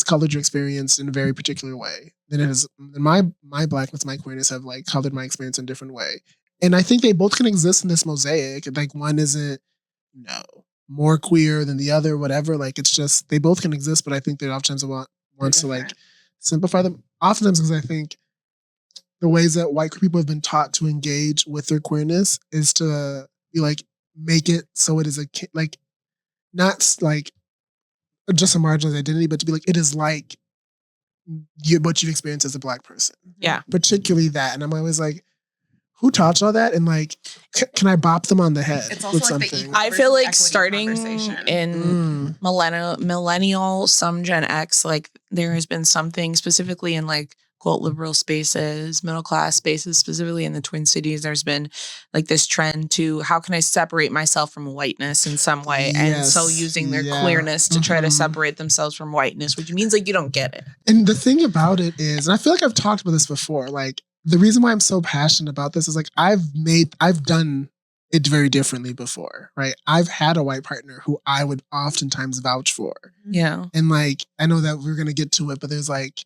Speaker 1: colored your experience in a very particular way. Then it has my blackness, my queerness have like colored my experience in a different way. And I think they both can exist in this mosaic. Like one isn't, more queer than the other, whatever. Like it's just they both can exist, but I think they oftentimes wants to like simplify them. Oftentimes because I think the ways that white queer people have been taught to engage with their queerness is to be like, make it so it is not like just a marginalized identity, but to be like, it is like what you've experienced as a Black person.
Speaker 2: Yeah.
Speaker 1: Particularly that. And I'm always like, who taught y'all that? And like, can I bop them on the head
Speaker 3: it's also
Speaker 1: with
Speaker 3: like
Speaker 1: something?
Speaker 2: I feel like starting in millennial, some Gen X, like there has been something specifically in like quote liberal spaces, middle class spaces, specifically in the Twin Cities. There's been like this trend to how can I separate myself from whiteness in some way, and so using their queerness to try to separate themselves from whiteness, which means like you don't get it.
Speaker 1: And the thing about it is, and I feel like I've talked about this before, like the reason why I'm so passionate about this is like I've done it very differently before, right? I've had a white partner who I would oftentimes vouch for.
Speaker 2: Yeah.
Speaker 1: And like, I know that we're going to get to it, but there's like,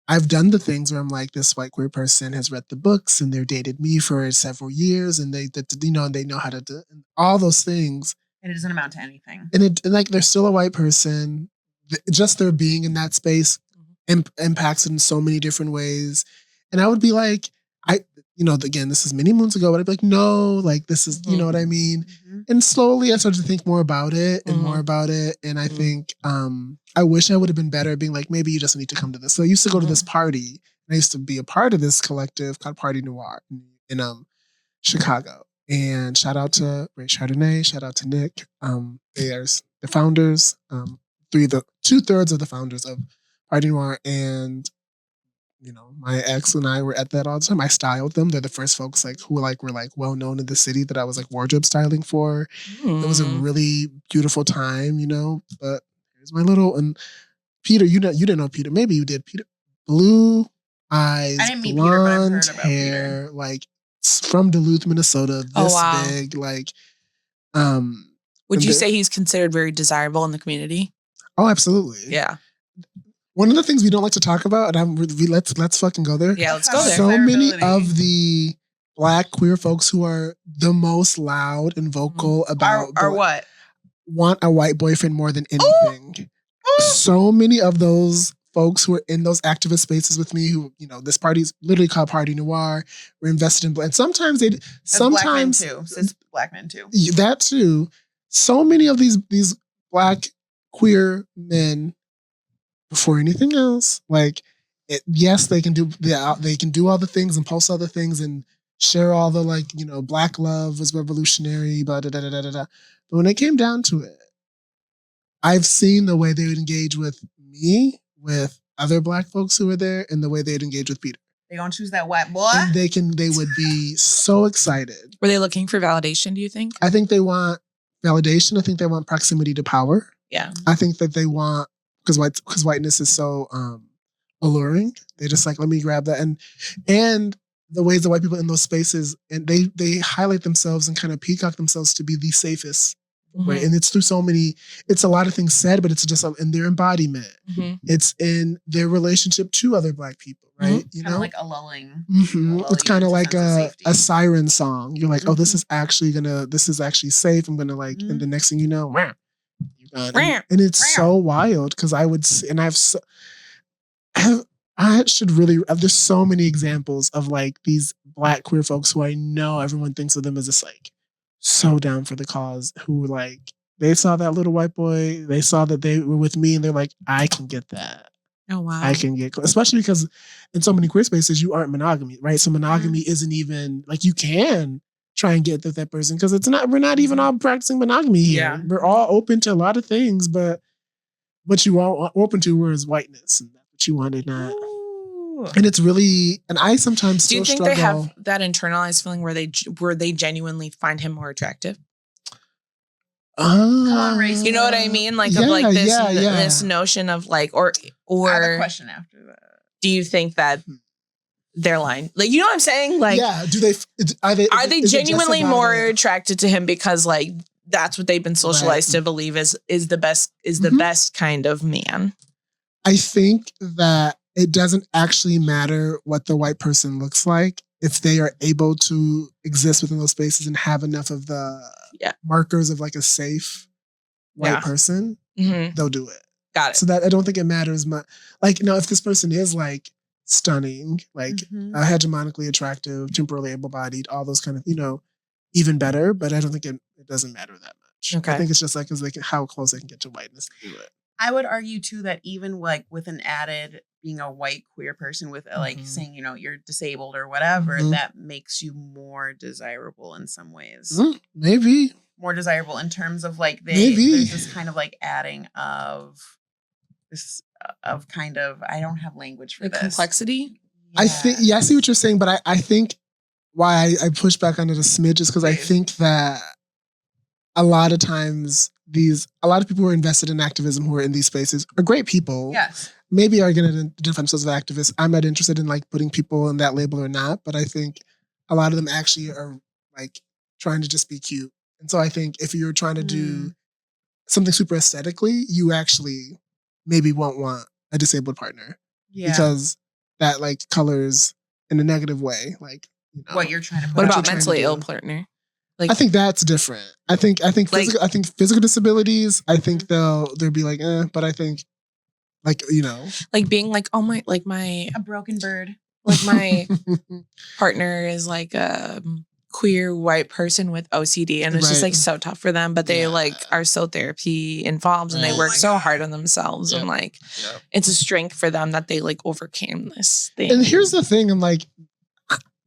Speaker 1: I've done the things where I'm like, this white queer person has read the books and they've dated me for several years and they know how to do all those things.
Speaker 3: And it doesn't amount to anything.
Speaker 1: And like they're still a white person. Just their being in that space impacts it in so many different ways. And I would be like, again, this is many moons ago, but I'd be like, no, like this is, you know what I mean? And slowly I started to think more about it and more about it. And I think I wish I would have been better at being like, maybe you just need to come to this. So I used to go to this party. And I used to be a part of this collective called Party Noir in Chicago. And shout out to Ray Chardonnay, shout out to Nick. They are the founders, 2/3 of the founders of Party Noir. And my ex and I were at that all the time. I styled them. They're the first folks who were well known in the city that I was wardrobe styling for. It was a really beautiful time, But here's my little and Peter. You didn't know Peter. Maybe you did. Peter, blue eyes,
Speaker 3: I didn't meet
Speaker 1: blonde
Speaker 3: Peter, but I've heard about
Speaker 1: hair,
Speaker 3: Peter.
Speaker 1: From Duluth, Minnesota. This big,
Speaker 2: Would you say he's considered very desirable in the community?
Speaker 1: Oh, absolutely.
Speaker 2: Yeah.
Speaker 1: One of the things we don't like to talk about, and let's fucking go there.
Speaker 2: Yeah, let's go there.
Speaker 1: So many of the Black queer folks who are the most loud and vocal about
Speaker 2: are what?
Speaker 1: Want a white boyfriend more than anything. So many of those folks who are in those activist spaces with me, who this party's literally called Party Noir. We're invested in, and sometimes
Speaker 3: Black men too, cis Black men too.
Speaker 1: That too. So many of these Black queer men. Before anything else, yes, they can do all the things and post all the things and share all the Black love was revolutionary, but But when it came down to it, I've seen the way they would engage with me, with other Black folks who were there, and the way they'd engage with Peter.
Speaker 3: They gonna choose that white boy.
Speaker 1: And they would be so excited.
Speaker 2: Were they looking for validation? Do you think?
Speaker 1: I think they want validation. I think they want proximity to power.
Speaker 2: Yeah.
Speaker 1: I think that they want. Because whiteness is so alluring. They just let me grab that. And the ways that white people in those spaces, and they highlight themselves and kind of peacock themselves to be the safest. Right. And it's through it's a lot of things said, but it's just in their embodiment. It's in their relationship to other Black people, right?
Speaker 3: Kind of like a lulling.
Speaker 1: It's kind of like a siren song. You're like, oh, this is actually safe. I'm gonna and the next thing you know, and it's so wild because I would see, and I should really, there's so many examples of these Black queer folks who I know everyone thinks of them as just so down for the cause, who they saw that little white boy, they saw that they were with me and they're like, I can get that.
Speaker 2: Oh, wow.
Speaker 1: I can get, especially because in so many queer spaces, you aren't monogamy, right? So monogamy isn't even, you can try and get with that person because we're not even all practicing monogamy here.
Speaker 2: Yeah.
Speaker 1: We're all open to a lot of things, but what you are open to was whiteness, and that's what you wanted, not. Ooh. And it's really, and I sometimes
Speaker 2: do you think
Speaker 1: struggle.
Speaker 2: They have that internalized feeling where they genuinely find him more attractive?
Speaker 3: Come on, race.
Speaker 2: You know what I mean? This notion of or
Speaker 3: I have a question after that.
Speaker 2: Do you think that they're lying? You know what I'm saying?
Speaker 1: Do they
Speaker 2: are they genuinely more attracted to him because that's what they've been socialized to believe is the best kind of man?
Speaker 1: I think that it doesn't actually matter what the white person looks like if they are able to exist within those spaces and have enough of the markers of a safe white person, they'll do it.
Speaker 2: Got it.
Speaker 1: So that I don't think it matters much. Now, if this person is stunning, hegemonically attractive, temporarily able-bodied, all those kind of, even better, but I don't think it doesn't matter that much.
Speaker 2: Okay.
Speaker 1: I think it's just how close they can get to whiteness to do it.
Speaker 3: I would argue too that even with an added being a white queer person with saying, you're disabled or whatever, that makes you more desirable in some ways.
Speaker 1: Maybe.
Speaker 3: More desirable in terms of there's this kind of adding of this of kind of, I don't have language for this.
Speaker 2: Complexity?
Speaker 1: Yeah. I see what you're saying, but I think why I push back on it a smidge is because I think that a lot of times a lot of people who are invested in activism who are in these spaces are great people.
Speaker 3: Yes.
Speaker 1: Maybe are going to identify themselves as activists. I'm not interested in putting people in that label or not, but I think a lot of them actually are trying to just be cute. And so I think if you're trying to do something super aesthetically, you actually maybe won't want a disabled partner. Yeah. Because that colors in a negative way.
Speaker 3: What you're trying to put.
Speaker 2: What about mentally ill partner? Like,
Speaker 1: I think that's different. I think physical disabilities. I think they'll be like, but I think like
Speaker 2: like being like, oh my, like my
Speaker 3: a broken bird.
Speaker 2: Like my partner is like a queer white person with OCD, and it's just like so tough for them. But they like are so therapy involved, and they work so hard on themselves, and like it's a strength for them that they like overcame this thing.
Speaker 1: And here's the thing: I'm like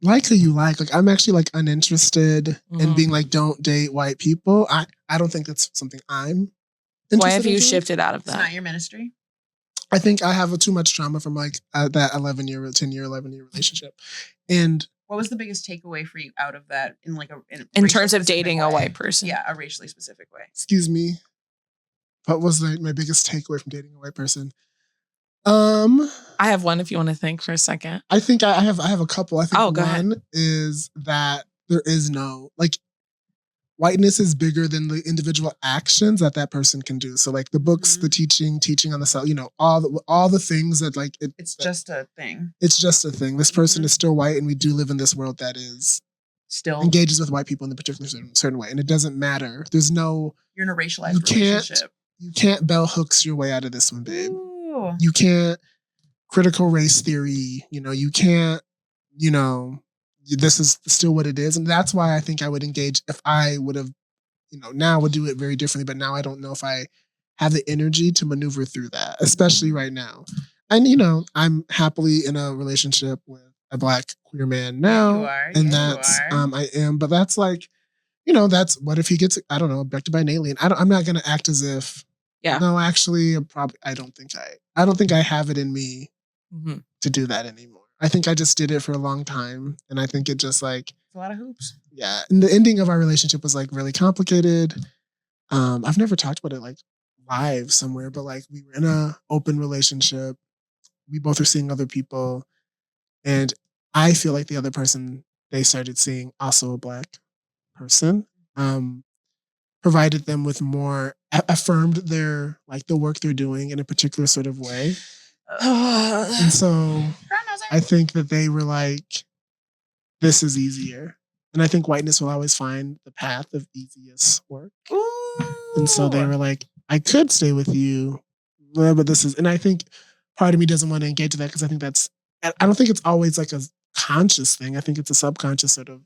Speaker 1: who you like. Like I'm actually like uninterested in being like don't date white people. I don't think that's something I'm.
Speaker 2: Why have you shifted out of that?
Speaker 3: It's not your ministry.
Speaker 1: I think I have too much trauma from like that 11-year relationship. And
Speaker 3: what was the biggest takeaway for you out of that
Speaker 2: in terms of dating a white person?
Speaker 3: Yeah, a racially specific way.
Speaker 1: Excuse me. What was my biggest takeaway from dating a white person?
Speaker 2: I have one if you want to think for a second.
Speaker 1: I think I have a couple. I think one is that there is no like whiteness is bigger than the individual actions that person can do. So like the books, the teaching on the cell, all the things that like
Speaker 3: it's just a thing.
Speaker 1: It's just a thing. This person is still white, and we do live in this world that is
Speaker 3: still
Speaker 1: engages with white people in a particular certain way, and it doesn't matter. There's no
Speaker 3: you're in a racialized relationship.
Speaker 1: You can't bell hooks your way out of this one, babe.
Speaker 3: Ooh.
Speaker 1: You can't critical race theory. You can't. This is still what it is. And that's why I think I would engage if I would have, now I would do it very differently. But now I don't know if I have the energy to maneuver through that, especially right now. And, I'm happily in a relationship with a Black queer man now.
Speaker 3: You are.
Speaker 1: And that's, I am. But that's like, that's what if he gets, I don't know, abducted by an alien? I'm not going to act as if, no, actually, I don't think I have it in me to do that anymore. I think I just did it for a long time. And I think it just like...
Speaker 3: It's a lot of hoops.
Speaker 1: Yeah. And the ending of our relationship was like really complicated. I've never talked about it like live somewhere, but like we were in a open relationship. We both were seeing other people. And I feel like the other person they started seeing, also a Black person, provided them with more, affirmed their, like the work they're doing in a particular sort of way. And so I think that they were like, this is easier. And I think whiteness will always find the path of easiest work.
Speaker 3: Ooh.
Speaker 1: And so they were like, I could stay with you, but this is, and I think part of me doesn't want to engage with that because I think I don't think it's always like a conscious thing. I think it's a subconscious sort of.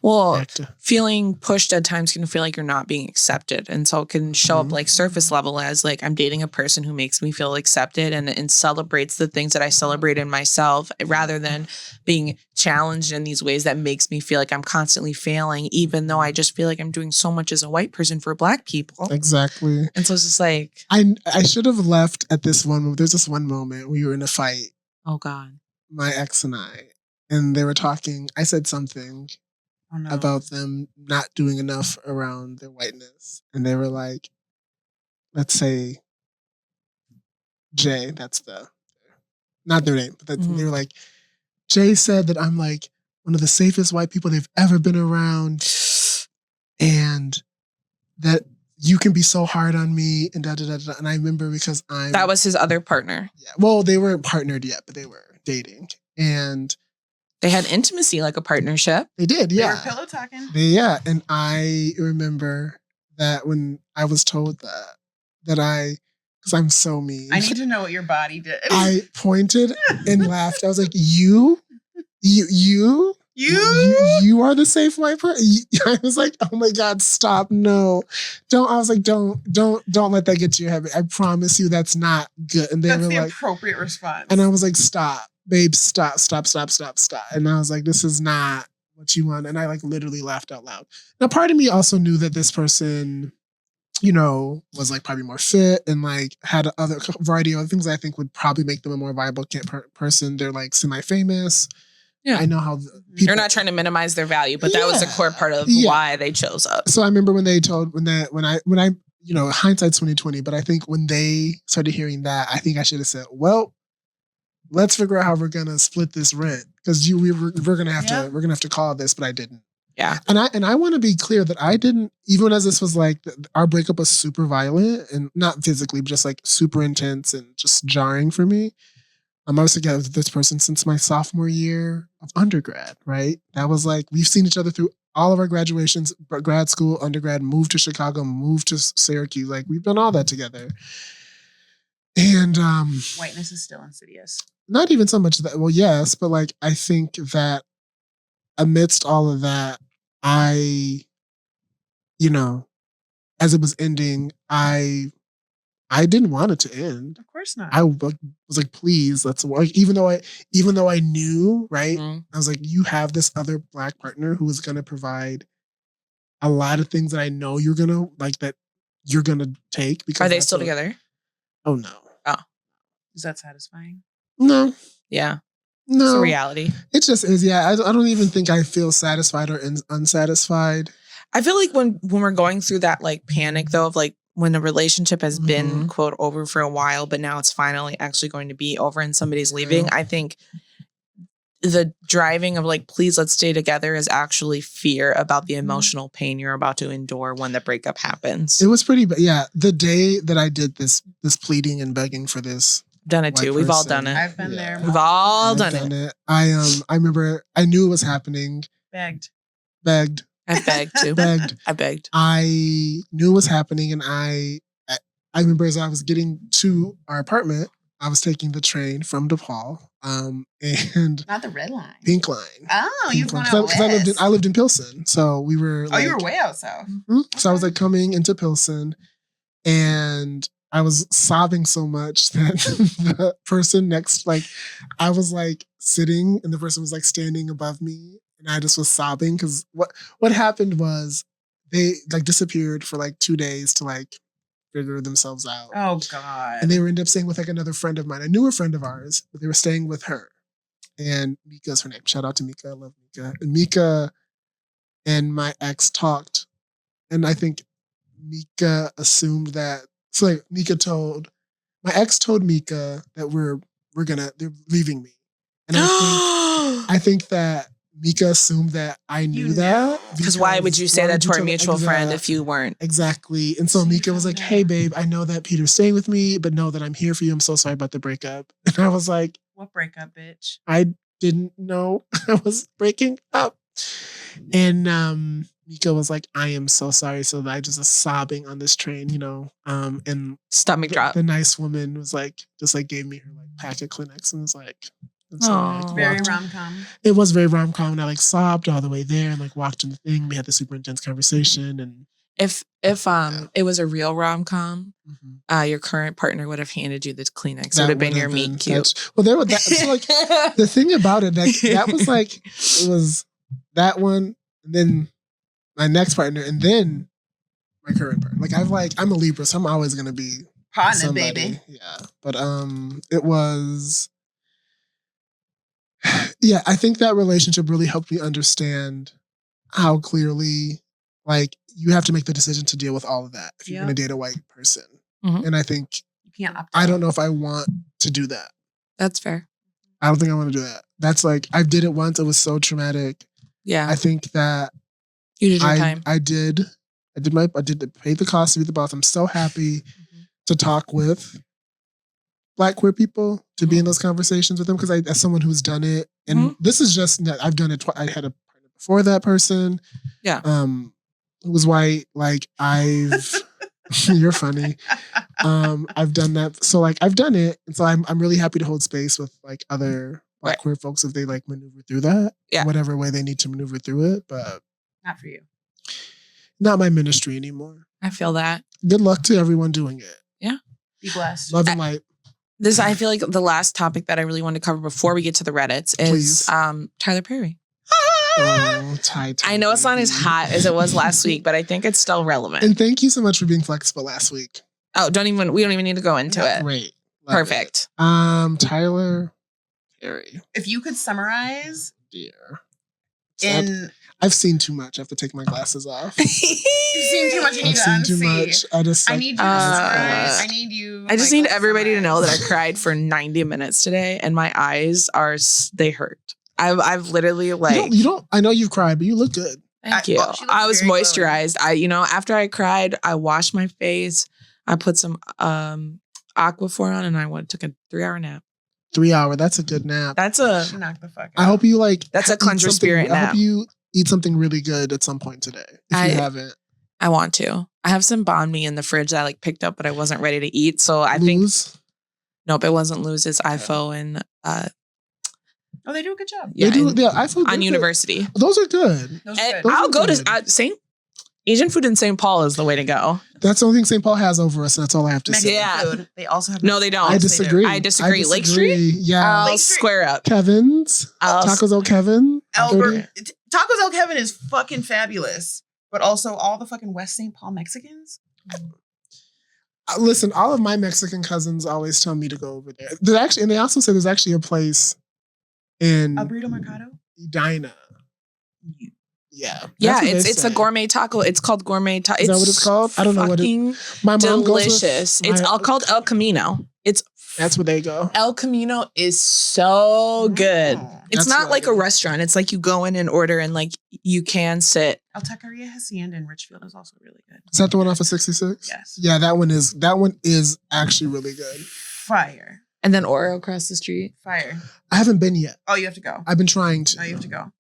Speaker 2: Well, feeling pushed at times can feel like you're not being accepted. And so it can show up like surface level as like I'm dating a person who makes me feel accepted and celebrates the things that I celebrate in myself rather than being challenged in these ways that makes me feel like I'm constantly failing, even though I just feel like I'm doing so much as a white person for Black people.
Speaker 1: Exactly.
Speaker 2: And so it's just like...
Speaker 1: I should have left at this one moment. There's this one moment we were in a fight.
Speaker 2: Oh, God.
Speaker 1: My ex and I. And they were talking. I said something about them not doing enough around their whiteness. And they were like, let's say Jay, that's not their name, but they were like, Jay said that I'm like one of the safest white people they've ever been around. And that you can be so hard on me and da da da da. And I remember because
Speaker 2: that was his other partner.
Speaker 1: Yeah. Well, they weren't partnered yet, but they were dating. And
Speaker 2: they had intimacy like a partnership.
Speaker 1: They did, yeah.
Speaker 3: They were pillow talking.
Speaker 1: Yeah. And I remember that when I was told that because I'm so mean.
Speaker 3: I need to know what your body did.
Speaker 1: I pointed and laughed. I was like, you are the safe white person. I was like, oh my God, stop. No, don't. I was like, don't let that get to your head. I promise you that's not good. And they were like,
Speaker 3: appropriate response.
Speaker 1: And I was like, stop, babe, stop. And I was like, this is not what you want. And I like literally laughed out loud. Now, part of me also knew that this person, was like probably more fit and like had a variety of other things that I think would probably make them a more viable person. They're like semi-famous. Yeah. I know how people...
Speaker 2: They're not trying to minimize their value, but that was a core part of why they chose us.
Speaker 1: So I remember when I hindsight's 2020, but I think when they started hearing that, I think I should have said, well, let's figure out how we're going to split this rent because we're going to have to call this, but I didn't.
Speaker 2: Yeah.
Speaker 1: And I want to be clear that I didn't, even as this was like, our breakup was super violent and not physically, but just like super intense and just jarring for me. I was together with this person since my sophomore year of undergrad, right? That was like, we've seen each other through all of our graduations, grad school, undergrad, moved to Chicago, moved to Syracuse. Like, we've done all that together. And
Speaker 3: whiteness is still insidious.
Speaker 1: not even so much that, well, yes, but like, I think that amidst all of that, I, you know, as it was ending, I didn't want it to end.
Speaker 3: Of course not.
Speaker 1: I was like, please, let's work. Even though I knew, right? I was like, you have this other Black partner who is going to provide a lot of things that I know you're going to like, that you're going to take. Because
Speaker 2: are they still together?
Speaker 1: Oh, no.
Speaker 2: Oh.
Speaker 3: Is that satisfying?
Speaker 1: No.
Speaker 2: Yeah.
Speaker 1: No.
Speaker 2: It's a reality.
Speaker 1: It just is. Yeah. I don't even think I feel satisfied or unsatisfied.
Speaker 2: I feel like when we're going through that like panic though of like, when a relationship has been, quote, over for a while, but now it's finally actually going to be over and somebody's leaving, I think the driving of like, please, let's stay together is actually fear about the emotional pain you're about to endure when the breakup happens.
Speaker 1: It was pretty, yeah. The day that I did this pleading and begging for this.
Speaker 2: Done it too. We've all done it.
Speaker 3: I've been there.
Speaker 2: We've all done it.
Speaker 1: I remember, I knew it was happening.
Speaker 3: Begged.
Speaker 2: I begged too. I begged.
Speaker 1: I knew it was happening, and I remember as I was getting to our apartment, I was taking the train from DePaul, and
Speaker 3: not the red line,
Speaker 1: Pink Line.
Speaker 3: Oh, you've gone out west.
Speaker 1: I lived in Pilsen, so we were.
Speaker 3: Oh, you were way out south.
Speaker 1: So I was like coming into Pilsen, and I was sobbing so much that the person next, like, I was like sitting, and the person was like standing above me. And I just was sobbing because what happened was they like disappeared for like 2 days to like figure themselves out.
Speaker 3: Oh God!
Speaker 1: And they were ended up staying with like another friend of mine, a newer friend of ours, but they were staying with her. And Mika's her name. Shout out to Mika. I love Mika. And Mika and my ex talked, and I think Mika assumed that. So like my ex told Mika that they're leaving me, and I think that. Mika assumed that I knew that.
Speaker 2: Because why would you say that to our mutual friend if you weren't?
Speaker 1: Exactly. And so Mika was like, hey, babe, I know that Peter's staying with me, but know that I'm here for you. I'm so sorry about the breakup. And I was like,
Speaker 3: what breakup, bitch?
Speaker 1: I didn't know I was breaking up. And Mika was like, I am so sorry. So I just was sobbing on this train, and
Speaker 2: stomach drop.
Speaker 1: The nice woman was like, just like gave me her like pack of Kleenex and was like,
Speaker 3: very rom-com.
Speaker 1: It was very rom-com, and I like sobbed all the way there and like walked in the thing. We had this super intense conversation, and
Speaker 2: if it was a real rom-com, your current partner would have handed you the Kleenex. It would have been your meet cute.
Speaker 1: Well, there was that. So like the thing about it, that was like it was that one, and then my next partner, and then my current partner. Like I'm a Libra, so I'm always gonna be
Speaker 3: partner, baby.
Speaker 1: Yeah, but it was. Yeah, I think that relationship really helped me understand how clearly, like, you have to make the decision to deal with all of that if you're going to date a white person. And I think I don't know if I want to do that.
Speaker 2: That's fair.
Speaker 1: I don't think I want to do that. That's like, I did it once. It was so traumatic.
Speaker 2: Yeah.
Speaker 1: I think that
Speaker 2: you did your time.
Speaker 1: I did pay the cost to be the boss. I'm so happy to talk with Black queer people, to be in those conversations with them, because as someone who's done it, and this is just, I've done it I had a partner before that person.
Speaker 2: Yeah.
Speaker 1: Who was white. Like you're funny. I've done that. So like I've done it. And so I'm really happy to hold space with like other Black queer folks if they like maneuver through that. Yeah. Whatever way they need to maneuver through it. But
Speaker 3: not for you.
Speaker 1: Not my ministry anymore.
Speaker 2: I feel that.
Speaker 1: Good luck to everyone doing it.
Speaker 2: Yeah.
Speaker 3: Be blessed.
Speaker 1: Love and light.
Speaker 2: I feel like the last topic that I really want to cover before we get to the Reddits is Tyler Perry.
Speaker 1: Oh,
Speaker 2: I know it's not as hot as it was last week, but I think it's still relevant.
Speaker 1: And thank you so much for being flexible last week.
Speaker 2: Oh, we don't even need to go into it.
Speaker 1: Great.
Speaker 2: Perfect.
Speaker 1: Tyler Perry.
Speaker 3: If you could summarize.
Speaker 1: Dear.
Speaker 3: I've
Speaker 1: seen too much. I have to take my glasses off.
Speaker 3: You've seen too much. You need to unsee. Too much. I need you to summarize. I need you.
Speaker 2: I just need everybody to know that I cried for 90 minutes today, and my eyes they hurt. I've literally like
Speaker 1: you don't. I know you've cried, but you look good.
Speaker 2: Thank you. I was moisturized. After I cried, I washed my face. I put some Aquaphor on, and I took a 3-hour nap.
Speaker 1: 3 hour. That's a good nap.
Speaker 2: That's a
Speaker 3: knock the fuck out.
Speaker 1: I hope you like.
Speaker 2: That's a conjure spirit nap.
Speaker 1: I hope you eat something really good at some point today. If you haven't.
Speaker 2: I want to. I have some banh mi in the fridge that I like picked up, but I wasn't ready to eat. So I think. Nope, it wasn't Luz. It's IFO and.
Speaker 3: They do a good job.
Speaker 1: Yeah, IFO
Speaker 2: on University.
Speaker 1: Those are good.
Speaker 2: I'll go to Asian food in St. Paul is the way to go.
Speaker 1: That's the only thing St. Paul has over us. That's all I have to say.
Speaker 3: Yeah. Food. They also have.
Speaker 2: No, they don't.
Speaker 1: I disagree.
Speaker 2: I disagree. Lake Street?
Speaker 1: Yeah.
Speaker 2: I'll square up.
Speaker 1: Kevin's. Tacos El Kevin.
Speaker 3: Tacos El Kevin is fucking fabulous. But also all the fucking West St. Paul Mexicans.
Speaker 1: Listen, all of my Mexican cousins always tell me to go over there. And they also say there's actually a place in
Speaker 3: El Burrito Mercado?
Speaker 1: Edina. Yeah.
Speaker 2: Yeah, it's a gourmet taco. It's called gourmet taco.
Speaker 1: Is that what it's called? I don't know what
Speaker 2: my mom delicious. It's all called El Camino.
Speaker 1: That's where they go.
Speaker 2: El Camino is so good. It's not like a restaurant. It's like you go in and order and like you can sit.
Speaker 3: El Taqueria Hacienda in Richfield is also really good.
Speaker 1: Is that the one off of 66?
Speaker 3: Yes.
Speaker 1: Yeah, that one is actually really good.
Speaker 3: Fire.
Speaker 2: And then Oreo across the street.
Speaker 3: Fire.
Speaker 1: I haven't been yet.
Speaker 3: Oh, you have to go.
Speaker 1: I've been trying to.
Speaker 3: Oh, you have to go.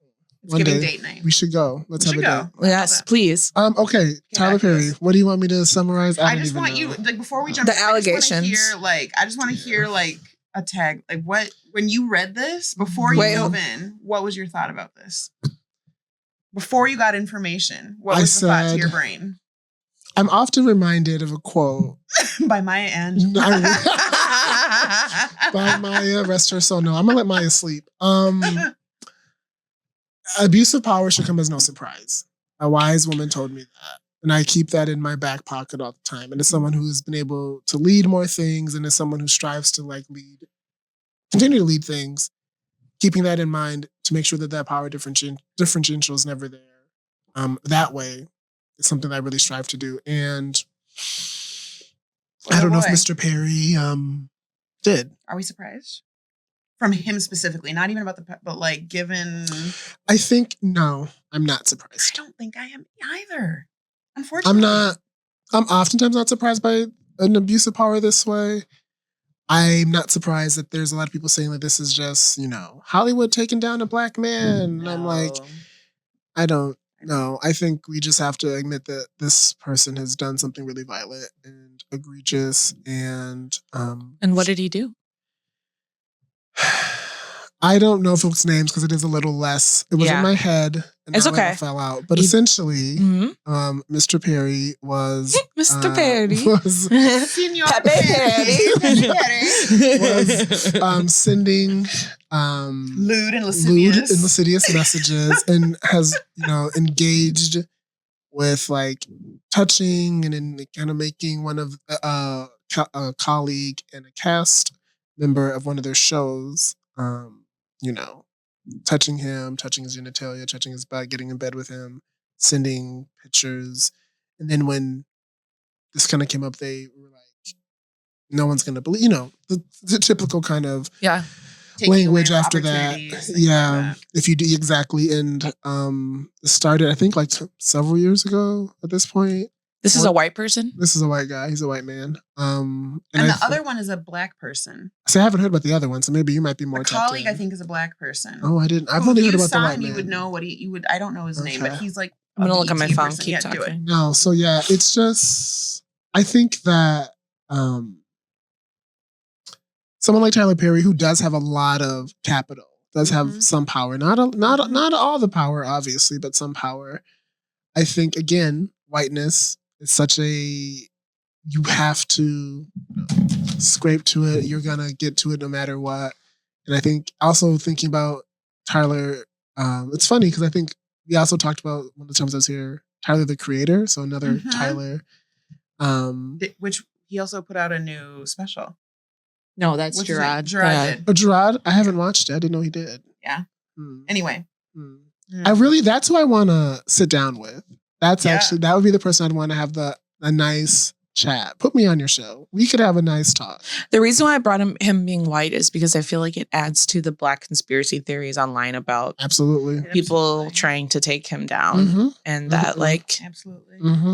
Speaker 3: It's
Speaker 1: one
Speaker 3: giving
Speaker 1: day,
Speaker 3: date night.
Speaker 1: We should go. Let's have a date.
Speaker 2: Yes, please.
Speaker 1: Okay, Tyler Perry. What do you want me to summarize?
Speaker 3: I just want you, like, before we jump
Speaker 2: the allegations.
Speaker 3: I just want to hear like a tag. Like, what, when you read this, before you dove in, what was your thought about this? Before you got information, what was the thought to your brain?
Speaker 1: I'm often reminded of a quote
Speaker 3: by Maya Angelou.
Speaker 1: By Maya, rest her soul. No, I'm gonna let Maya sleep. Abuse of power should come as no surprise. A wise woman told me that. And I keep that in my back pocket all the time. And as someone who's been able to lead more things, and as someone who strives to continue to lead things, keeping that in mind to make sure that power differential is never there. That way is something that I really strive to do. And I don't know if Mr. Perry did.
Speaker 3: Are we surprised? From him specifically, not even about but like given.
Speaker 1: I think, no, I'm not surprised.
Speaker 3: I don't think I am either. Unfortunately.
Speaker 1: I'm oftentimes not surprised by an abuse of power this way. I'm not surprised that there's a lot of people saying that this is just, Hollywood taking down a black man. And I'm like, I don't know. I think we just have to admit that this person has done something really violent and egregious. And
Speaker 2: what did he do?
Speaker 1: I don't know if it's names because it is a little less. It was in my head. And
Speaker 2: it's okay.
Speaker 1: It fell out. But essentially, Mr. Perry was...
Speaker 2: Mr. Perry.
Speaker 3: Senor Perry.
Speaker 1: Was sending...
Speaker 3: lewd and lascivious
Speaker 1: messages and has, engaged with like touching and in kind of making one of a colleague and a cast member of one of their shows, touching him, touching his genitalia, touching his butt, getting in bed with him, sending pictures. And then when this kind of came up, they were like, no one's going to believe, the typical kind of language after that. Yeah. If you do exactly. And it started, I think, like several years ago at this point.
Speaker 2: This is a white person?
Speaker 1: This is a white guy. He's a white man.
Speaker 3: And the other one is a black person.
Speaker 1: So I haven't heard about the other one, so maybe you might be more.
Speaker 3: A colleague, I think, is a black person.
Speaker 1: Oh, I didn't. I've only heard about the white man.
Speaker 3: You would know what you would. I don't know his name, but he's like.
Speaker 2: I'm gonna look at my phone.
Speaker 3: Person.
Speaker 2: Keep talking.
Speaker 1: No, so yeah, it's just. I think that someone like Tyler Perry, who does have a lot of capital, does have some power. Not all the power, obviously, but some power. I think again, whiteness. It's such you have to scrape to it. You're going to get to it no matter what. And I think also thinking about Tyler, it's funny because I think we also talked about one of the times I was here, Tyler, the Creator. So another Tyler.
Speaker 3: Which he also put out a new special.
Speaker 2: No, that's Gerard.
Speaker 3: Gerard.
Speaker 1: Oh, Gerard? I haven't watched it. I didn't know he did.
Speaker 3: Yeah. Anyway.
Speaker 1: That's who I want to sit down with. That's actually, that would be the person I'd want to have a nice chat. Put me on your show. We could have a nice talk.
Speaker 2: The reason why I brought him being white is because I feel like it adds to the black conspiracy theories online about people trying to take him down. And that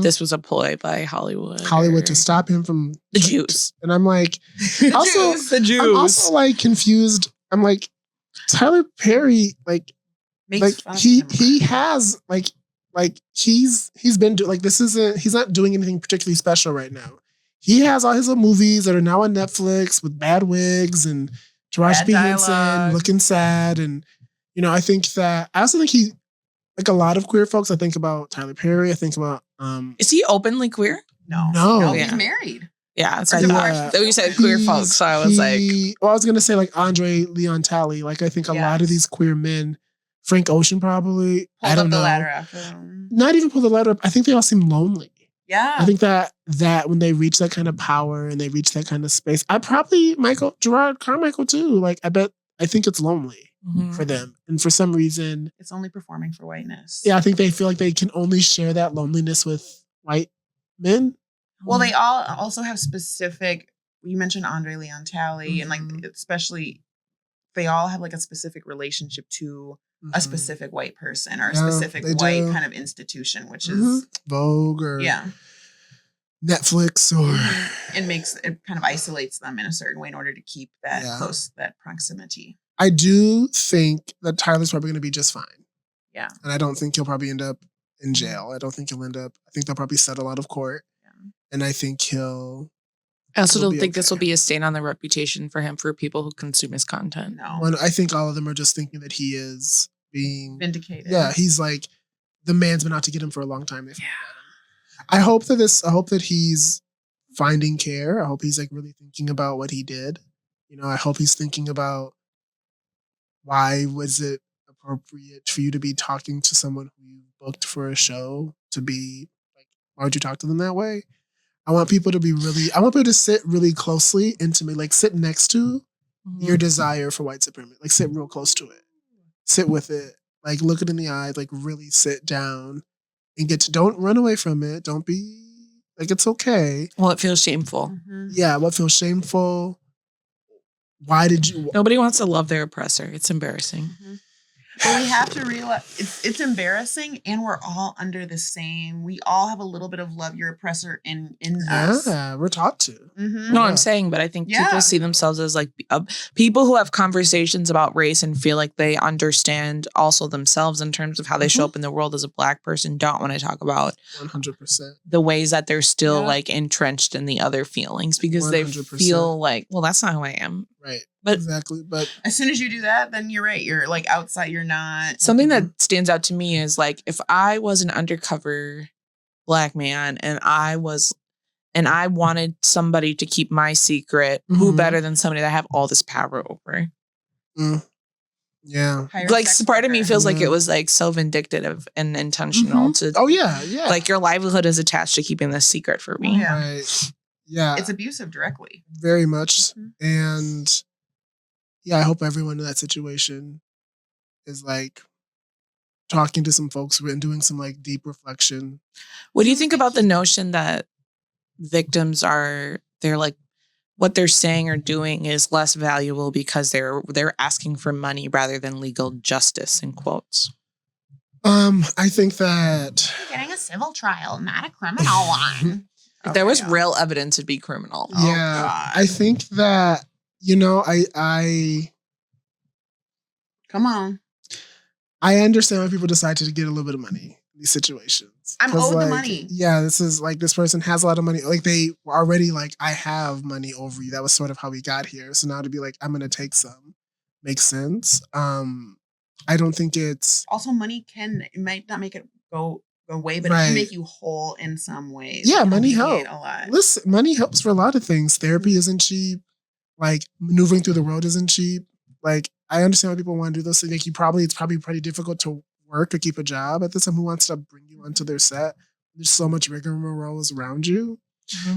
Speaker 2: this was a ploy by Hollywood.
Speaker 1: Hollywood to stop him from
Speaker 2: the Jews.
Speaker 1: And I'm like, the Jews. I'm also like confused. I'm like, Tyler Perry, like,
Speaker 3: Makes fun of
Speaker 1: he has he's been he's not doing anything particularly special right now. He has all his little movies that are now on Netflix with bad wigs and Taraji P. Henson looking sad. And, I also think he, like a lot of queer folks, I think about Tyler Perry. I think about...
Speaker 2: Is he openly queer?
Speaker 3: No, he's married.
Speaker 2: Yeah, so you said queer folks, so I was I
Speaker 1: was going to say like Andre Leon Talley. Like I think a lot of these queer men, Frank Ocean probably, I don't know.
Speaker 3: The ladder after them.
Speaker 1: Not even pull the ladder up. I think they all seem lonely.
Speaker 3: Yeah.
Speaker 1: I think that when they reach that kind of power and they reach that kind of space, I probably Gerard Carmichael too. Like I think it's lonely for them. And for some reason,
Speaker 3: it's only performing for whiteness.
Speaker 1: Yeah, I think they feel like they can only share that loneliness with white men.
Speaker 3: Well, they all also have specific, you mentioned Andre Leon Talley and like, especially they all have like a specific relationship to a specific white person or a specific white kind of institution, which is
Speaker 1: Vogue or Netflix or
Speaker 3: it kind of isolates them in a certain way in order to keep that that proximity.
Speaker 1: I do think that Tyler's probably going to be just fine.
Speaker 3: Yeah.
Speaker 1: And I don't think he'll probably end up in jail. I don't think he'll I think they'll probably settle out of court. Yeah. And I think
Speaker 2: I also don't think this will be a stain on the reputation for him for people who consume his content.
Speaker 3: No.
Speaker 1: Well, I think all of them are just thinking that he is being
Speaker 3: vindicated.
Speaker 1: Yeah, he's like the man's been out to get him for a long time. I hope that he's finding care. I hope he's like really thinking about what he did. I hope he's thinking about why was it appropriate for you to be talking to someone who you booked for a show to be like, why would you talk to them that way? I want people to sit really closely into me, like sit next to your desire for white supremacy, like sit real close to it, sit with it, like look it in the eyes, like really sit down and don't run away from it. Don't be like, it's okay.
Speaker 2: Well, it feels shameful.
Speaker 1: Yeah. What feels shameful? Why did you?
Speaker 2: Nobody wants to love their oppressor. It's embarrassing.
Speaker 3: But we have to realize it's embarrassing, and we're all under the same. We all have a little bit of love your oppressor in us.
Speaker 1: Yeah, we're taught to.
Speaker 2: No, I'm saying, but I think people see themselves as like people who have conversations about race and feel like they understand also themselves in terms of how they show up in the world as a Black person. Don't want to talk about
Speaker 1: 100%
Speaker 2: the ways that they're still like entrenched in the other feelings because 100%. They feel like, well, that's not who I am.
Speaker 1: Right.
Speaker 2: But
Speaker 1: exactly. But
Speaker 3: as soon as you do that, then you're right. You're like outside. You're not.
Speaker 2: Something that stands out to me is like if I was an undercover Black man and I wanted somebody to keep my secret, who better than somebody that I have all this power over?
Speaker 1: Yeah.
Speaker 2: Like part of me feels like it was like so vindictive and intentional to.
Speaker 1: Oh yeah.
Speaker 2: Like your livelihood is attached to keeping this secret for me.
Speaker 3: Yeah.
Speaker 1: Right. Yeah.
Speaker 3: It's abusive directly.
Speaker 1: Very much. And yeah, I hope everyone in that situation is like talking to some folks and doing some like deep reflection.
Speaker 2: What do you think about the notion that victims they're like what they're saying or doing is less valuable because they're asking for money rather than legal justice in quotes?
Speaker 1: I think that
Speaker 3: you're getting a civil trial, not a criminal one.
Speaker 2: If there was real evidence, it'd be criminal.
Speaker 1: Yeah, I think that I
Speaker 3: come on.
Speaker 1: I understand why people decide to get a little bit of money in these situations.
Speaker 3: I'm owed the money.
Speaker 1: Yeah, this is like this person has a lot of money. Like they were already like, I have money over you. That was sort of how we got here. So now to be like, I'm gonna take some makes sense. I don't think it's
Speaker 3: also money it might not make it go away, but it can make you whole in some ways.
Speaker 1: Yeah, money helps
Speaker 3: a lot.
Speaker 1: Listen, money helps for a lot of things. Therapy isn't cheap. Like maneuvering through the world isn't cheap. Like I understand why people want to do those things. Like it's probably pretty difficult to work or keep a job at this. Someone who wants to bring you onto their set. There's so much rigmarole around you.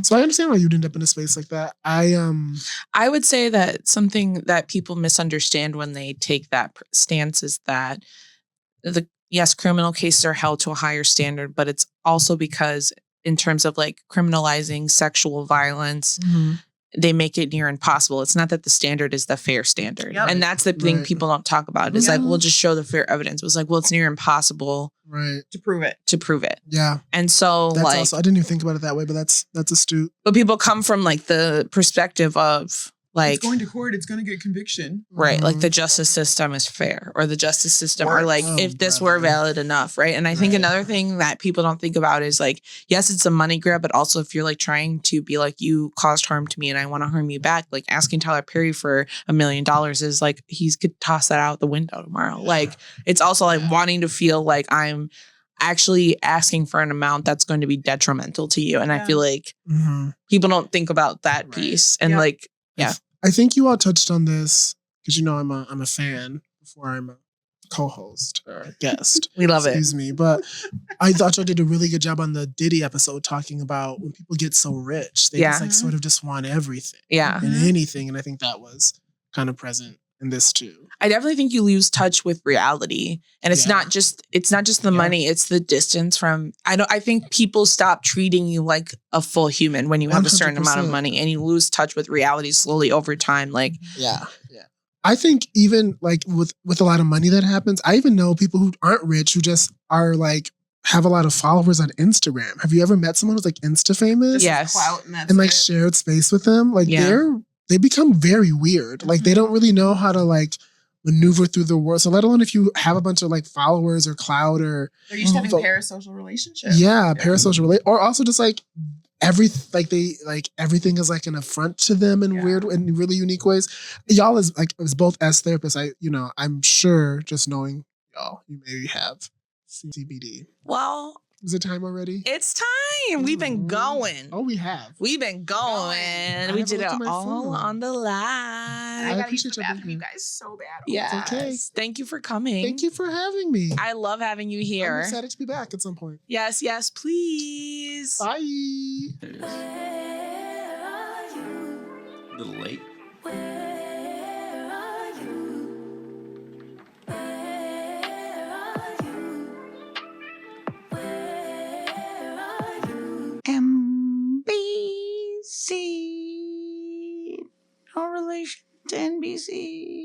Speaker 1: So I understand why you'd end up in a space like that.
Speaker 2: I would say that something that people misunderstand when they take that stance is that yes, criminal cases are held to a higher standard, but it's also because in terms of like criminalizing sexual violence, they make it near impossible. It's not that the standard is the fair standard. Yep. And that's the thing people don't talk about. It's like, we'll just show the fair evidence. It was like, well, it's near impossible
Speaker 3: to prove it.
Speaker 1: Yeah.
Speaker 2: And so
Speaker 1: that's
Speaker 2: like,
Speaker 1: also, I didn't even think about it that way, but that's astute.
Speaker 2: But people come from like the perspective of like
Speaker 3: it's going to court, it's going to get conviction.
Speaker 2: Right. Like the justice system is fair, or the justice system, or like if this were valid enough. Right. And I think another thing that people don't think about is like, yes, it's a money grab, but also if you're like trying to be like, you caused harm to me and I want to harm you back, like asking Tyler Perry for $1 million is like, he could toss that out the window tomorrow. Yeah. Like it's also like wanting to feel like I'm actually asking for an amount that's going to be detrimental to you. And I feel like people don't think about that piece. And like,
Speaker 1: I think you all touched on this because I'm a fan before I'm a co-host or a guest.
Speaker 2: We love
Speaker 1: Excuse me, but I thought you did a really good job on the Diddy episode talking about when people get so rich, they just like sort of just want everything, and anything, and I think that was kind of present in this too.
Speaker 2: I definitely think you lose touch with reality, and it's not just the money; it's the distance from. I think people stop treating you like a full human when you have 100%. A certain amount of money, and you lose touch with reality slowly over time. Like,
Speaker 1: I think even like with a lot of money that happens, I even know people who aren't rich who just are like have a lot of followers on Instagram. Have you ever met someone who's like Insta famous?
Speaker 2: Yes,
Speaker 1: and like shared space with them? Like they become very weird. Like they don't really know how to like maneuver through the world. So let alone if you have a bunch of like followers or clout or
Speaker 3: they're used to having parasocial relationships.
Speaker 1: Parasocial or also just like everything is like an affront to them in weird and really unique ways. Y'all as both as therapists, I'm sure just knowing y'all, you maybe have CBD.
Speaker 2: Well,
Speaker 1: is it time already?
Speaker 2: It's time. We've been going.
Speaker 1: Oh, we have.
Speaker 2: We've been going. We did it all on the live.
Speaker 3: I gotta use the bathroom, you guys, so bad.
Speaker 2: Yes.
Speaker 1: It's okay.
Speaker 2: Thank you for coming.
Speaker 1: Thank you for having me.
Speaker 2: I love having you here.
Speaker 1: I'm excited to be back at some point.
Speaker 2: Yes, please.
Speaker 1: Bye.
Speaker 4: A little late.
Speaker 2: MBC. No relation to NBC.